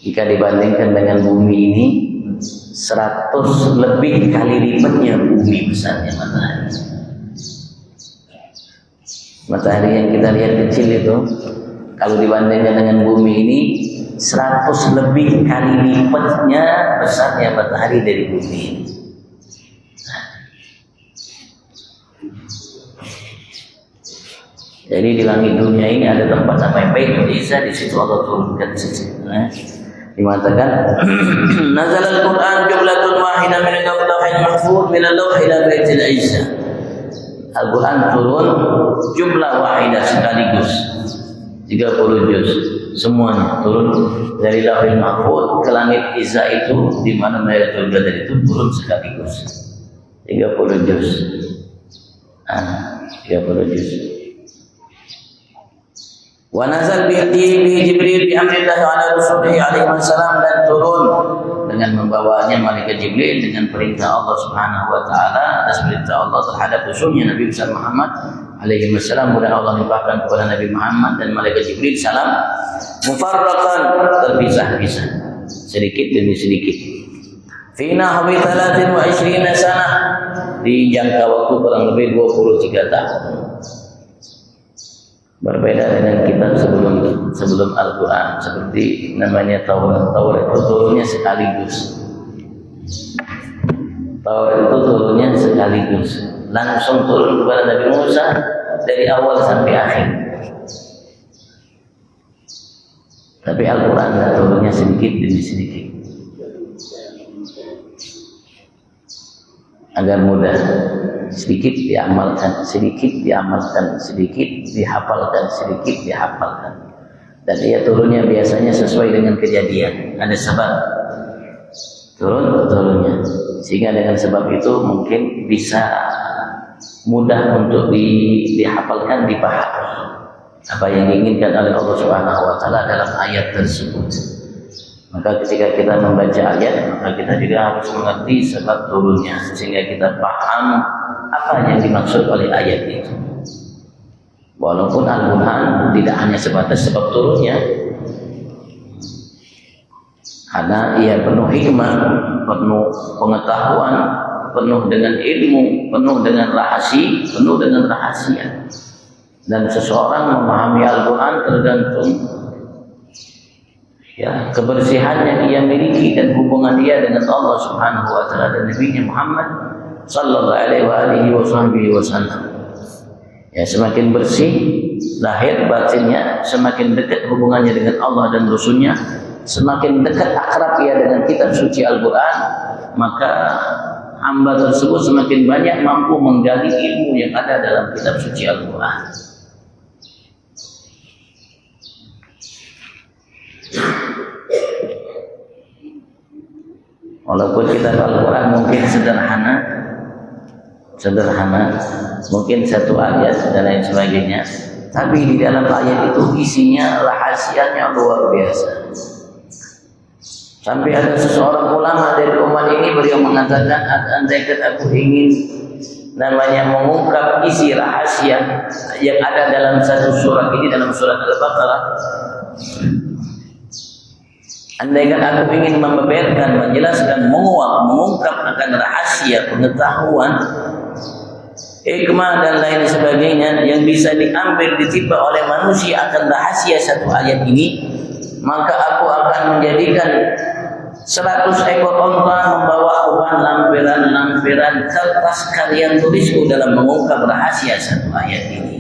jika dibandingkan dengan bumi ini 100 lebih kali lipatnya bumi besarnya matahari. Matahari yang kita lihat kecil itu, kalau dibandingkan dengan bumi ini, 100 lebih kali lipatnya besarnya matahari dari bumi ini. Jadi di langit dunia ini ada tempat namanya Baitul Izzah, di situ Allah turunkan dimatakan nazal al-Quran jumlatun wahidah min al-lawhil mahfuz min al-lawh ila Baitul Izzah. Al-Quran turun jumlah wahidah sekaligus 30 juz, semuanya turun dari Lauhil Mahfuz ke langit Izzah itu, di mana Baitul Qadar itu turun sekaligus 30 juz. 30 juz. Wa nazal bi Jibril bi amrillah ala rasulihi alaihi wasallam, dan turun dengan membawanya malaikat Jibril dengan perintah Allah Subhanahu wa taala, atas perintah Allah terhadap rasulnya Nabi besar Muhammad alaihi wasallam. Kemudian Allah limpahkan kepada Nabi Muhammad dan malaikat Jibril salam mufarraqan, terpisah-pisah sedikit demi sedikit. Fi nahwi 23 sanah, di jangka waktu kurang lebih 23 tahun. Berbeda dengan kitab sebelum Al-Quran, seperti namanya Taurat. Taurat itu turunnya sekaligus. Taurat itu turunnya sekaligus, langsung turun kepada Nabi Musa dari awal sampai akhir. Tapi Al-Quran turunnya sedikit demi sedikit, agar mudah. Sedikit diamalkan, sedikit diamalkan, sedikit dihafalkan, sedikit dihafalkan. Dan ia turunnya biasanya sesuai dengan kejadian, ada sebab turunnya, sehingga dengan sebab itu mungkin bisa mudah untuk dihafalkan, dipahami apa yang diinginkan oleh Allah Subhanahu wa taala dalam ayat tersebut. Maka ketika kita membaca ayat, maka kita juga harus mengerti sebab turunnya, sehingga kita paham apa yang dimaksud oleh ayat itu. Walaupun Al-Quran tidak hanya sebatas sebab turunnya, karena ia penuh hikmah, penuh pengetahuan, penuh dengan ilmu, penuh dengan rahasia. Dan seseorang memahami Al-Quran tergantung kebersihan yang ia miliki dan hubungan dia dengan Allah Subhanahu wa taala dan Nabi Muhammad sallallahu alaihi wasallam. Semakin bersih lahir batinnya, semakin dekat hubungannya dengan Allah dan Rasulnya, semakin dekat akrab ia dengan kitab suci Al-Quran, maka hamba tersebut semakin banyak mampu menggali ilmu yang ada dalam kitab suci Al-Quran. Walaupun kitab Al-Quran mungkin sederhana, mungkin satu ayat dan lain sebagainya, tapi di dalam ayat itu isinya rahasianya luar biasa. Sampai ada seseorang ulama dari umat ini, beliau mengatakan, andaikan aku ingin mengungkap isi rahasia yang ada dalam satu surat ini, dalam surat Al-Baqarah, andaikan aku ingin membeberkan, menjelaskan, mengungkap akan rahasia, pengetahuan, hikmah dan lain sebagainya yang bisa diambil, ditimba oleh manusia akan rahasia satu ayat ini, maka aku akan menjadikan 100 ekor onta membawa uban lampiran kertas karya tulisku dalam mengungkap rahasia satu ayat ini.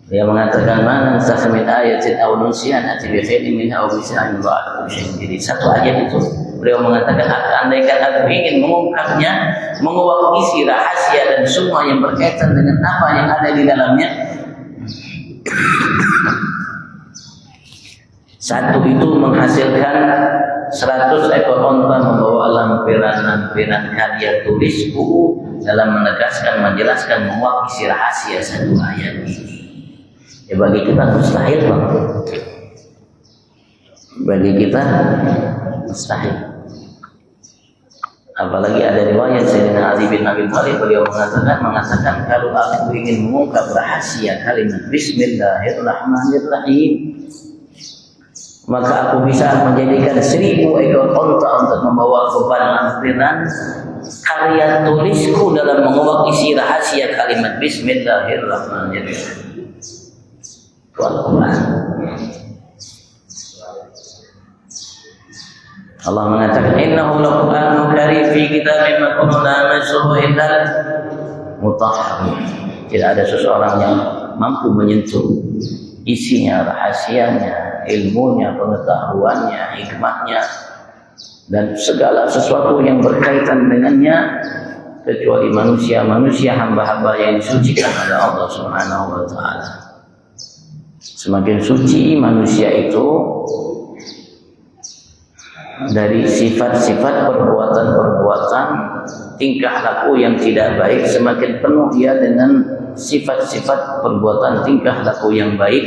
Dia mengatakan, mana sakmin ayatin aw nunsihan ati bi khairin minha aw bisain ba'd. Jadi satu ayat itu beliau mengatakan, andaikan aku ingin mengungkapnya, menguak isi rahasia dan semua yang berkaitan dengan apa yang ada di dalamnya, satu itu menghasilkan 100 ekor onta membawa lampiran karya tulisku dalam menegaskan, menjelaskan, menguak isi rahasia satu ayat ini. Bagi kita mustahil, bagi kita mustahil. Apalagi ada riwayat Sayyidina Ali bin Abi Thalib, beliau mengatakan kalau aku ingin mengungkap rahasia kalimat Bismillahirrahmanirrahim, maka aku bisa menjadikan 1000 ekor unta untuk membawa beban lampiran karya tulisku dalam mengubah isi rahasia kalimat Bismillahirrahmanirrahim. Itu Al-Quran. Allah mengatakan innahu laqur'anun karim fi kitabin maknun la yamassuhu illa mutahharun. Tidak ada seseorang yang mampu menyentuh isinya, rahasianya, ilmunya, pengetahuannya, hikmahnya, dan segala sesuatu yang berkaitan dengannya kecuali manusia hamba-hamba yang disucikan oleh Allah Subhanahu wa taala. Semakin suci manusia itu dari sifat-sifat perbuatan-perbuatan tingkah laku yang tidak baik, semakin penuh dia dengan sifat-sifat perbuatan tingkah laku yang baik,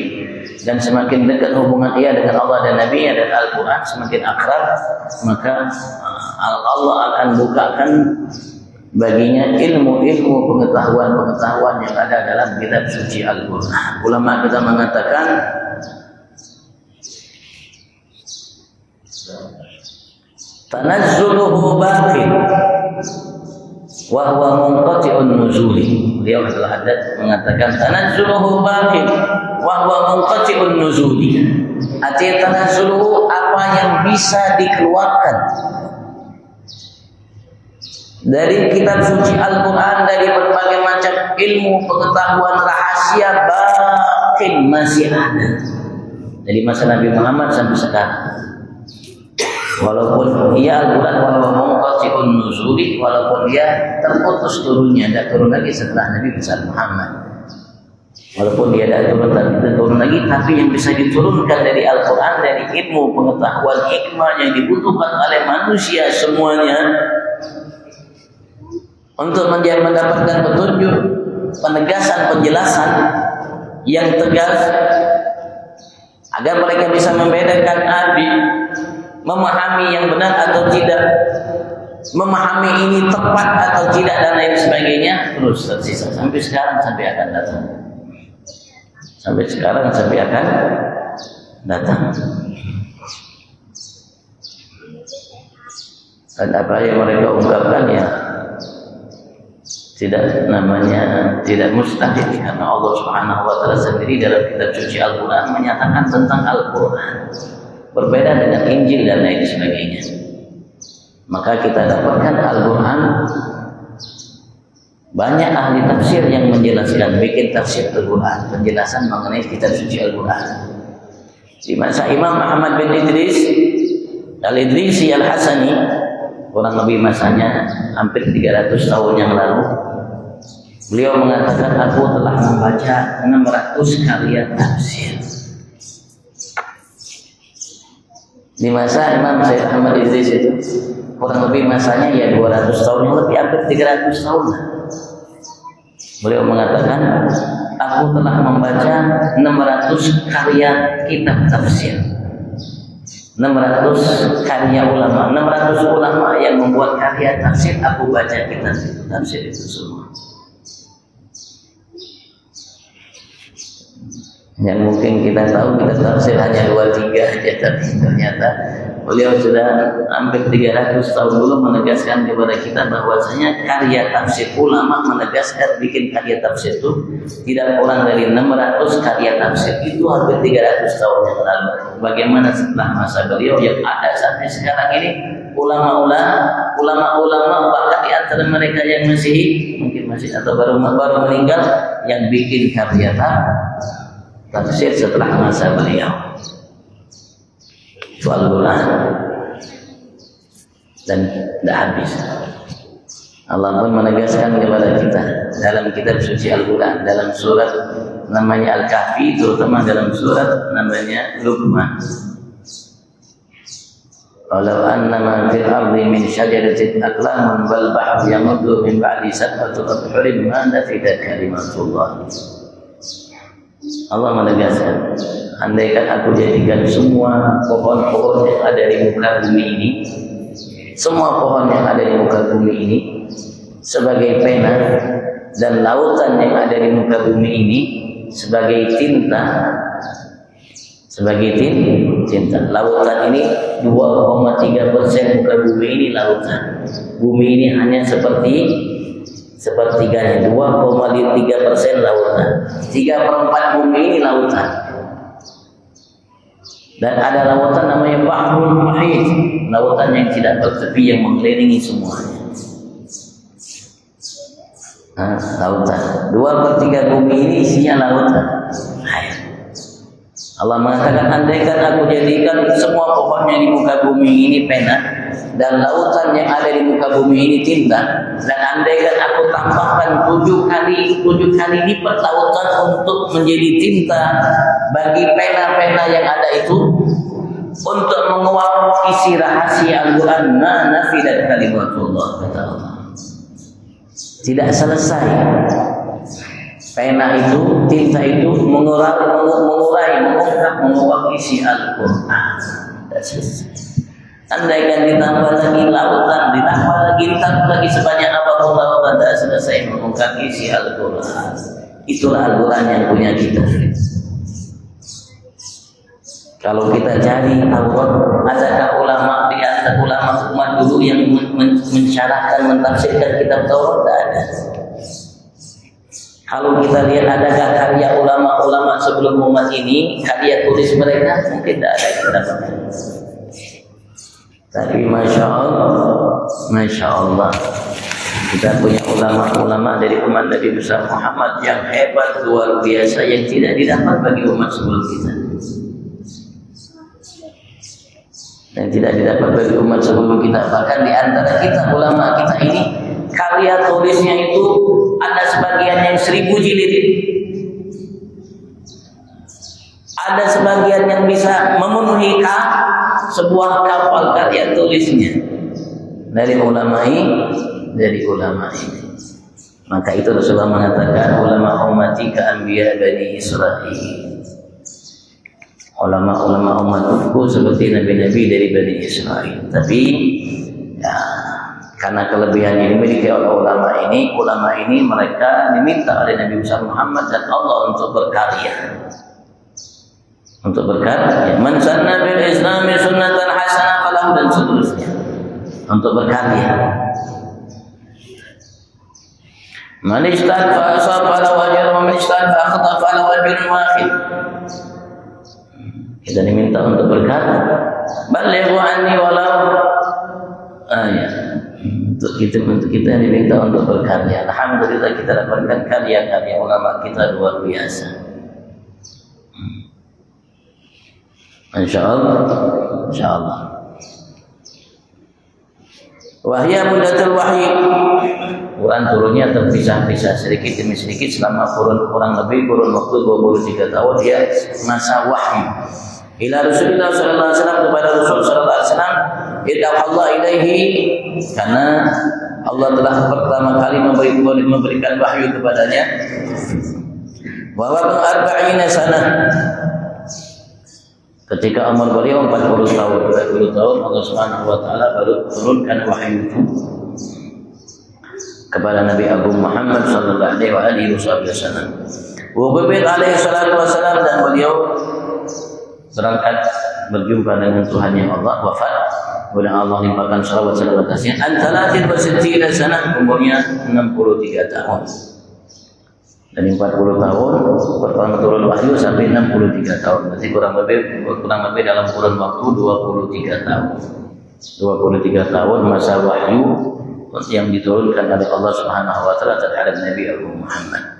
dan semakin dekat hubungan ia dengan Allah dan Nabi dan Al-Quran, semakin akrab, maka Allah akan bukakan baginya ilmu-ilmu pengetahuan-pengetahuan yang ada dalam kitab suci Al-Quran. Ulama kita mengatakan tanazzuluhu baqin wa huwa munqati'un nuzuli. Beliau adalah haddad mengatakan tanazzuluhu baqin wa huwa munqati'un nuzuli. Artinya tanazzuluhu apa yang bisa dikeluarkan dari kitab suci Al-Quran, dari berbagai macam ilmu pengetahuan rahasia, baqin masih ada dari masa Nabi Muhammad sampai sekarang. Walaupun ia Al-Quran walaupun munqati'un nuzuli, walaupun dia terputus turunnya, tidak turun lagi setelah Nabi besar Muhammad. Walaupun dia tidak turun lagi, tapi yang bisa diturunkan dari Al-Quran, dari ilmu pengetahuan hikmah yang dibutuhkan oleh manusia semuanya untuk mendapatkan petunjuk, penegasan, penjelasan yang tegas agar mereka bisa membedakan arti, memahami yang benar atau tidak, memahami ini tepat atau tidak, dan lain sebagainya, terus tersisa sampai sekarang, sampai akan datang, sampai sekarang, sampai akan datang. Dan apa yang mereka ungkapkan ya tidak mustahil, karena Allah Subhanahu wa taala sendiri dalam kitab suci Al-Quran menyatakan tentang Al-Quran berbeda dengan Injil dan lain sebagainya. Maka kita dapatkan Al-Quran banyak ahli tafsir yang menjelaskan, bikin tafsir Al-Quran, penjelasan mengenai kitab suci Al-Quran. Di masa Imam Muhammad bin Idris Al-Idrisi Al-Hasani, kurang lebih masanya hampir 300 tahun yang lalu, beliau mengatakan aku telah membaca 600 karya tafsir. Di masa Imam Sayyid Ahmad Idris itu kurang lebih masanya ya 200 tahun yang lebih, hampir 300 tahun. Beliau mengatakan aku telah membaca 600 karya kitab tafsir, 600 karya ulama, 600 ulama yang membuat karya tafsir, aku baca kitab tafsir itu semua. Yang mungkin kita tahu kita tafsir hanya 2-3 aja, tapi ternyata beliau sudah hampir 300 tahun dulu menegaskan kepada kita bahwasanya karya tafsir, ulama menegaskan bikin karya tafsir itu tidak kurang dari 600 karya tafsir, itu hampir 300 tahun yang lalu. Bagaimana setelah masa beliau yang ada sampai sekarang ini ulama-ulama bahkan di antara mereka yang mungkin masih atau baru meninggal yang bikin karya tafsir setelah masa beliau. Itu Al-Quran dan tidak habis. Allah pun menegaskan kepada kita dalam kitab suci Al-Quran, dalam surat namanya Al-Kahfi, terutama dalam surat namanya Luqman. Walau annama fil ardi min syajaratin aqlamun wal bahru yamuddu min ba'di sab'ati abhurin ma nafidat kalimatullah. Allah menegaskan, andaikan aku jadikan semua pohon-pohon yang ada di muka bumi ini, semua pohon yang ada di muka bumi ini sebagai pena, dan lautan yang ada di muka bumi ini sebagai tinta, sebagai cinta. Lautan ini 2,3% muka bumi ini lautan. Bumi ini hanya sepertiganya, 2,3% lautan. 3/4 bumi ini lautan. Dan ada lautan namanya Bahrul Muhit, lautan yang tidak bertepi yang mengelilingi semuanya. Lautan. 2/3 bumi ini isinya lautan. Allah mengatakan, andaikan aku jadikan semua pohonnya di muka bumi ini pena dan lautan yang ada di muka bumi ini tinta, dan andaikan aku tambahkan 7 kali lipat lautan untuk menjadi tinta bagi pena-pena yang ada itu untuk menguap isi rahasia Al-Quran, ma nafidat kalimatullah, kata Allah. Tidak selesai pena itu, tinta itu mengurai, menguap isi Al-Quran. Tidak selesai. Andaikan ditambah lagi lautan, ditambah lagi sebanyak apapun lautan, tidak selesai mengungkap isi Al-Quran. Itulah Al-Quran yang punya kita. Kalau kita cari Taurat, adakah ulama di antara ulama umat dulu yang mensyarahkan, mentafsirkan kitab Taurat? Tidak ada. Kalau kita lihat adakah karya ulama-ulama sebelum umat ini, karya tulis mereka, mungkin tidak ada kita dapat. Tapi Masya Allah, kita punya ulama-ulama dari umat Nabi besar Muhammad yang hebat, luar biasa, yang tidak didapat bagi umat sebelum kita. Yang tidak didapat bagi umat sebelum kita. Bahkan di antara kita, ulama kita ini, karya tulisnya itu ada sebagian yang 1000 jilid, ada sebagian yang bisa memenuhi sebuah kapal karya tulisnya dari ulama ini. Maka itu Rasulullah mengatakan, ulama ummati ka anbiya bani Israil. Ulama umatku seperti nabi-nabi dari Bani Israel. Tapi ya, karena kelebihan yang dimiliki oleh ulama ini mereka diminta oleh Nabi besar Muhammad dan Allah untuk berkarya. Man sanna bil Islami sunnatan hasanah falahu, dan seterusnya. Untuk berkarya. Man ijtahada fa asaba falahu ajrun wa man ijtahada fa akhta falahu ajrun wahid. Kita diminta untuk berkarya. Balighu anni walau untuk kita diminta untuk berkarya. Alhamdulillah kita dapatkan karya-karya ulama kita luar biasa. Insya Allah. Wahya muddatul wahyi. Quran turunnya terpisah-pisah sedikit demi sedikit selama kurang lebih waktu 23 tahun ya, masa wahyu. Ila Rasulullah sallallahu alaihi wasallam, kepada Rasul sallallahu alaihi wasallam, Allah ilaihi, karena Allah telah pertama kali memberikan wahyu kepadanya. Wa wa 40 sana. Ketika umur beliau 40 tahun, Allah Subhanahu wa taala baru turunkan wahyu itu kepada Nabi Abu Muhammad sallallahu alaihi wasallam. Wa alaihi salatu wasallam, dan beliau berangkat berjumpa dengan Tuhannya Allah, wafat. Kemudian Allah limpahkan salawat atasnya. Antalatin wasittina sanah, umurnya 63 tahun. Dari 40 tahun pertama turun wahyu sampai 63 tahun. Berarti kurang lebih dalam kurun waktu 23 tahun. 23 tahun masa wahyu yang diturunkan oleh Allah Subhanahu wa taala terhadap Nabi Abu Muhammad.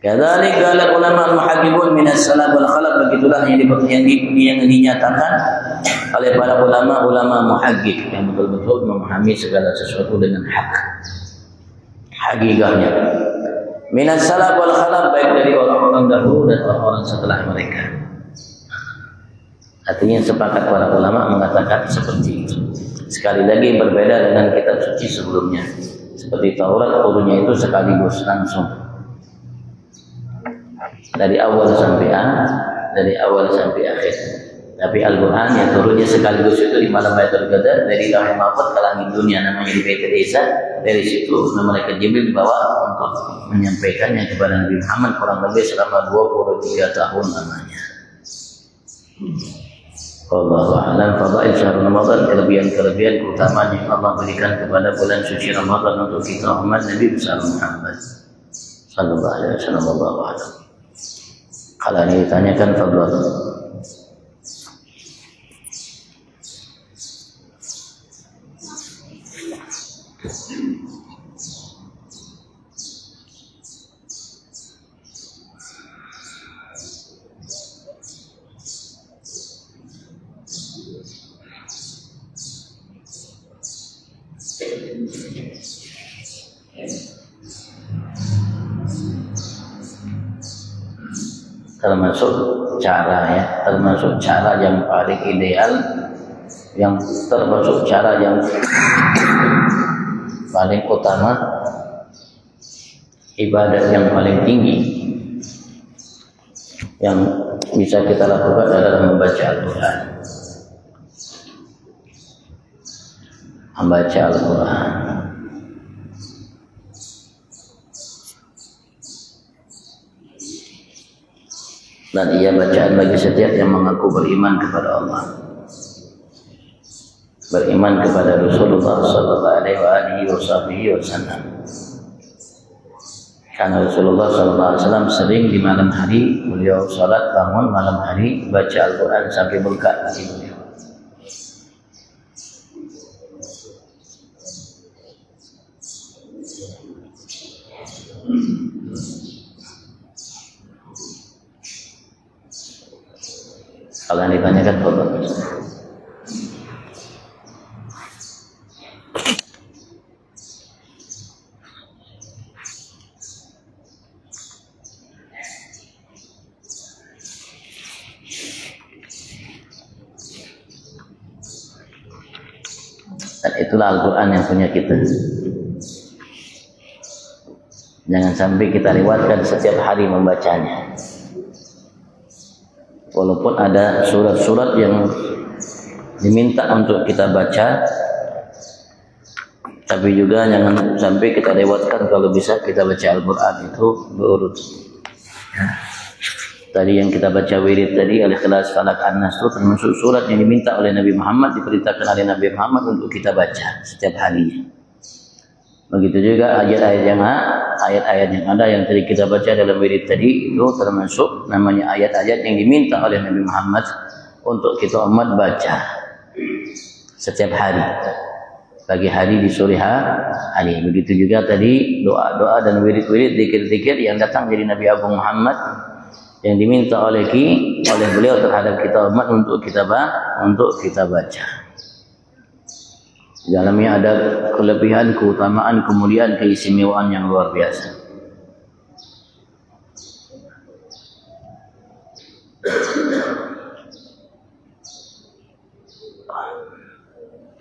Kadzalika qala ulama al-muhaddithun min as-salaf wal khalaf, begitulah yang dinyatakan oleh para ulama muhaddits yang betul-betul memahami segala sesuatu dengan hakikatnya. Min as-salaf wal khalaf, baik dari orang-orang dahulu dan orang-orang setelah mereka. Artinya sepakat para ulama mengatakan seperti itu. Sekali lagi berbeda dengan kitab suci sebelumnya. Seperti Taurat, turunnya itu sekaligus langsung. Dari awal sampai akhir. Tapi Al-Quran yang turunnya sekaligus itu di malam Lailatul Qadar, dari Lauhul Mahfuz ke langit dunia, namanya di Baitul Izza. Dari situ malaikat Jibril dibawa untuk menyampaikannya kepada Nabi Muhammad kurang lebih selama 23 tahun lamanya. Wallahu a'lam. Fadail syahrul Ramadan, kelebihan-kelebihan keutamaan yang Allah berikan kepada bulan suci Ramadan untuk kita umat Nabi besar Muhammad sallallahu alaihi wasallam. Wallahu a'lam. Kalau ini ditanyakan, fadhal. termasuk cara yang paling ideal, yang termasuk cara yang paling utama, ibadah yang paling tinggi yang bisa kita lakukan adalah membaca Al-Quran. Membaca Al-Quran. Dan ia bacaan bagi setiap yang mengaku beriman kepada Allah, beriman kepada Rasulullah sallallahu alaihi wasallam. Karena Rasulullah sallallahu alaihi wasallam sering di malam hari beliau salat bangun malam hari baca Al-Quran sampai bengkak hati beliau. Kalau yang ditanyakan betul. Dan itulah Al-Quran yang punya kita. Jangan sampai kita lewatkan setiap hari membacanya. Walaupun ada surat-surat yang diminta untuk kita baca, tapi juga jangan sampai kita lewatkan. Kalau bisa kita baca Al-Quran itu berurut. Tadi yang kita baca wirid tadi, Al-Ikhlas, Falaq, An-Nas itu termasuk surat yang diminta oleh Nabi Muhammad, diperintahkan oleh Nabi Muhammad untuk kita baca setiap harinya. Begitu juga ayat-ayat yang ada yang tadi kita baca dalam wirid tadi itu termasuk namanya ayat-ayat yang diminta oleh Nabi Muhammad untuk kita umat baca setiap hari, pagi hari, di sore hari. Begitu juga tadi doa-doa dan wirid-wirid, zikir-zikir yang datang dari Nabi Agung Muhammad yang diminta oleh beliau terhadap kita umat untuk kita baca. Di dalamnya ada kelebihan, keutamaan, kemuliaan, keistimewaan yang luar biasa.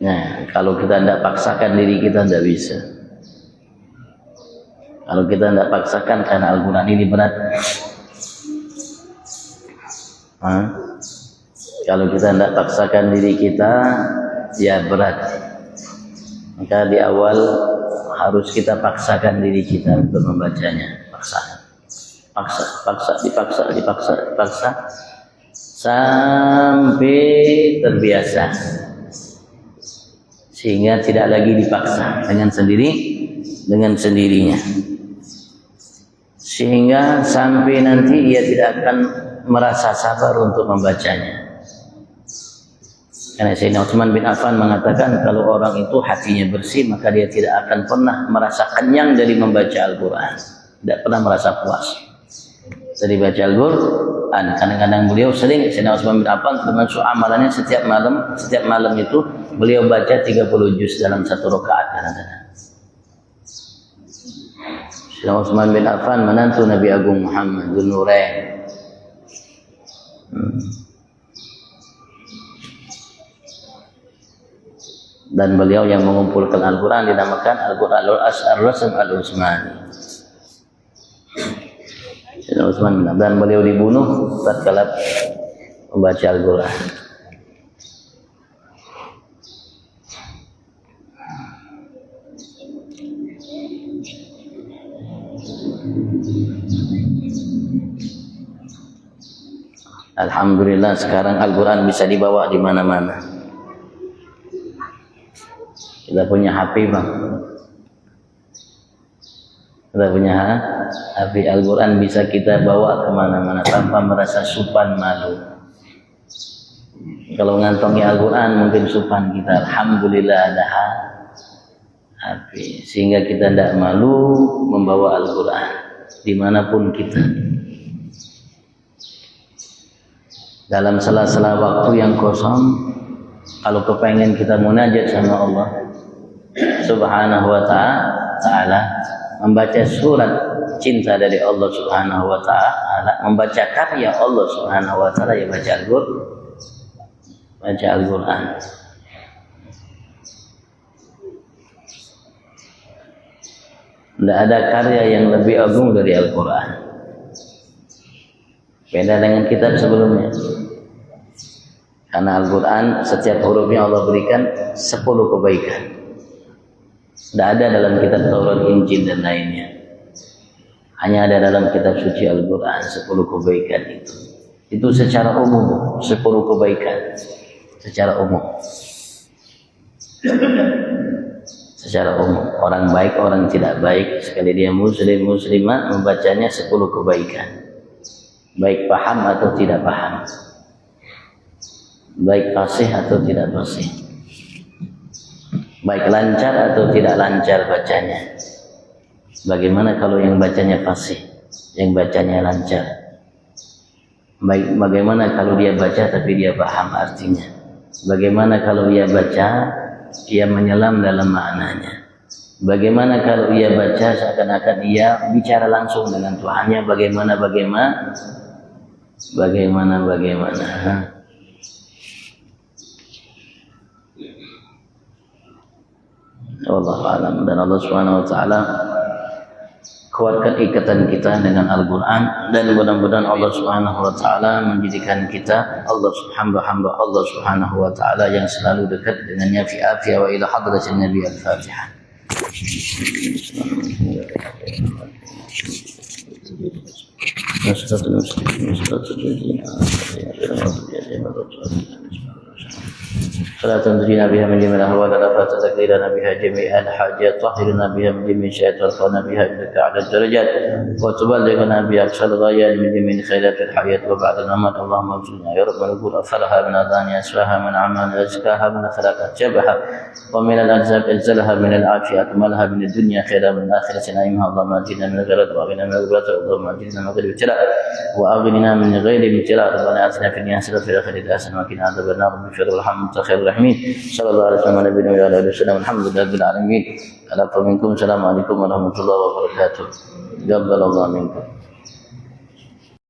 Nah, kalau kita tidak paksakan diri kita tidak bisa. Kalau kita tidak paksakan karena Al-Quran ini berat. Kalau kita tidak paksakan diri kita, ya berat. Maka di awal harus kita paksakan diri kita untuk membacanya. Dipaksa sampai terbiasa, sehingga tidak lagi dipaksa dengan sendirinya, sehingga sampai nanti ia tidak akan merasa sabar untuk membacanya. Karena Sayyidina Utsman bin Affan mengatakan kalau orang itu hatinya bersih maka dia tidak akan pernah merasa kenyang dari membaca Al-Quran, tidak pernah merasa puas dari baca Al-Quran. Kadang-kadang beliau sering, Sayyidina Utsman bin Affan termasuk amalannya setiap malam itu beliau baca 30 juz dalam satu rakaat kadang-kadang. Sayyidina Utsman bin Affan menantu Nabi Agung Muhammad Dzun Nurain. Dan beliau yang mengumpulkan Al-Quran dinamakan Al-Quran Ar-Rasm Al-Utsmani. Sayyidina Utsman bin Affan, dan beliau dibunuh tatkala membaca Al-Quran. Alhamdulillah sekarang Al-Quran bisa dibawa di mana-mana. Kita punya HP bang. Kita punya HP, Al-Quran bisa kita bawa kemana-mana tanpa merasa supan malu. Kalau ngantongi Al-Quran mungkin supan kita. Alhamdulillah ada HP, sehingga kita tidak malu membawa Al-Quran dimanapun kita. Dalam sela-sela waktu yang kosong, kalau kepengen kita munajat sama Allah Subhanahu wa ta'ala, membaca surat cinta dari Allah Subhanahu wa ta'ala, membaca karya Allah Subhanahu wa ta'ala, ya baca Al-Quran. Tidak ada karya yang lebih agung dari Al-Quran. Beda dengan kitab sebelumnya. Karena Al-Quran setiap hurufnya Allah berikan 10 kebaikan. Tidak ada dalam kitab Taurat, Injil dan lainnya. Hanya ada dalam kitab suci Al-Quran 10 kebaikan itu. Itu secara umum 10 kebaikan. Secara umum. Secara umum, orang baik, orang tidak baik, sekali dia muslim, muslimah, membacanya 10 kebaikan. Baik paham atau tidak paham, baik fasih atau tidak fasih, baik lancar atau tidak lancar bacanya. Bagaimana kalau yang bacanya fasih, yang bacanya lancar? Bagaimana kalau dia baca tapi dia paham artinya? Bagaimana kalau dia baca ia menyelam dalam maknanya? Bagaimana kalau ia baca seakan-akan ia bicara langsung dengan Tuhannya? Bagaimana Wallahu a'lam. Dan Allah Subhanahu wa ta'ala kuatkan ikatan kita dengan Al-Quran, dan mudah-mudahan Allah Subhanahu wa ta'ala menjadikan kita hamba-hamba Allah Subhanahu wa ta'ala yang selalu dekat dengannya fi afiyah wa ila hadratin Nabi Al-Fatihah. فلا تنجينا بها من جميع الأهوال ولا تذكرنا بها جميع الحاجات، طهرنا بها من جميع الشياطين وارفعنا بها إنك أعلى الدرجات، وتبلغنا بها أقصى الغايات من جميع خيرات الحياة وبعد الممات. اللهم ارزقنا يا رب نقول أفضلها من أذان أسفاها من أعمال أزكاها من أخلاق شبها، ومن الأجزاء أجزلها من العافية أكملها من الدنيا خيرا من الآخرة نعيمها. اللهم أجرنا من الغرض وأغننا من الغرض، اللهم أجرنا من غير ابتلاء وأغننا من غير ابتلاء. ربنا آتنا في الدنيا حسنة وفي الآخرة حسنة وقنا عذاب النار. بفضل الحمد خير الرحمين. صلى الله عليه وسلم على نبينا وعلى آله وسلم. الحمد لله رب العالمين. ألقى منكم. السلام عليكم ورحمة الله وبركاته. تقبل الله منكم.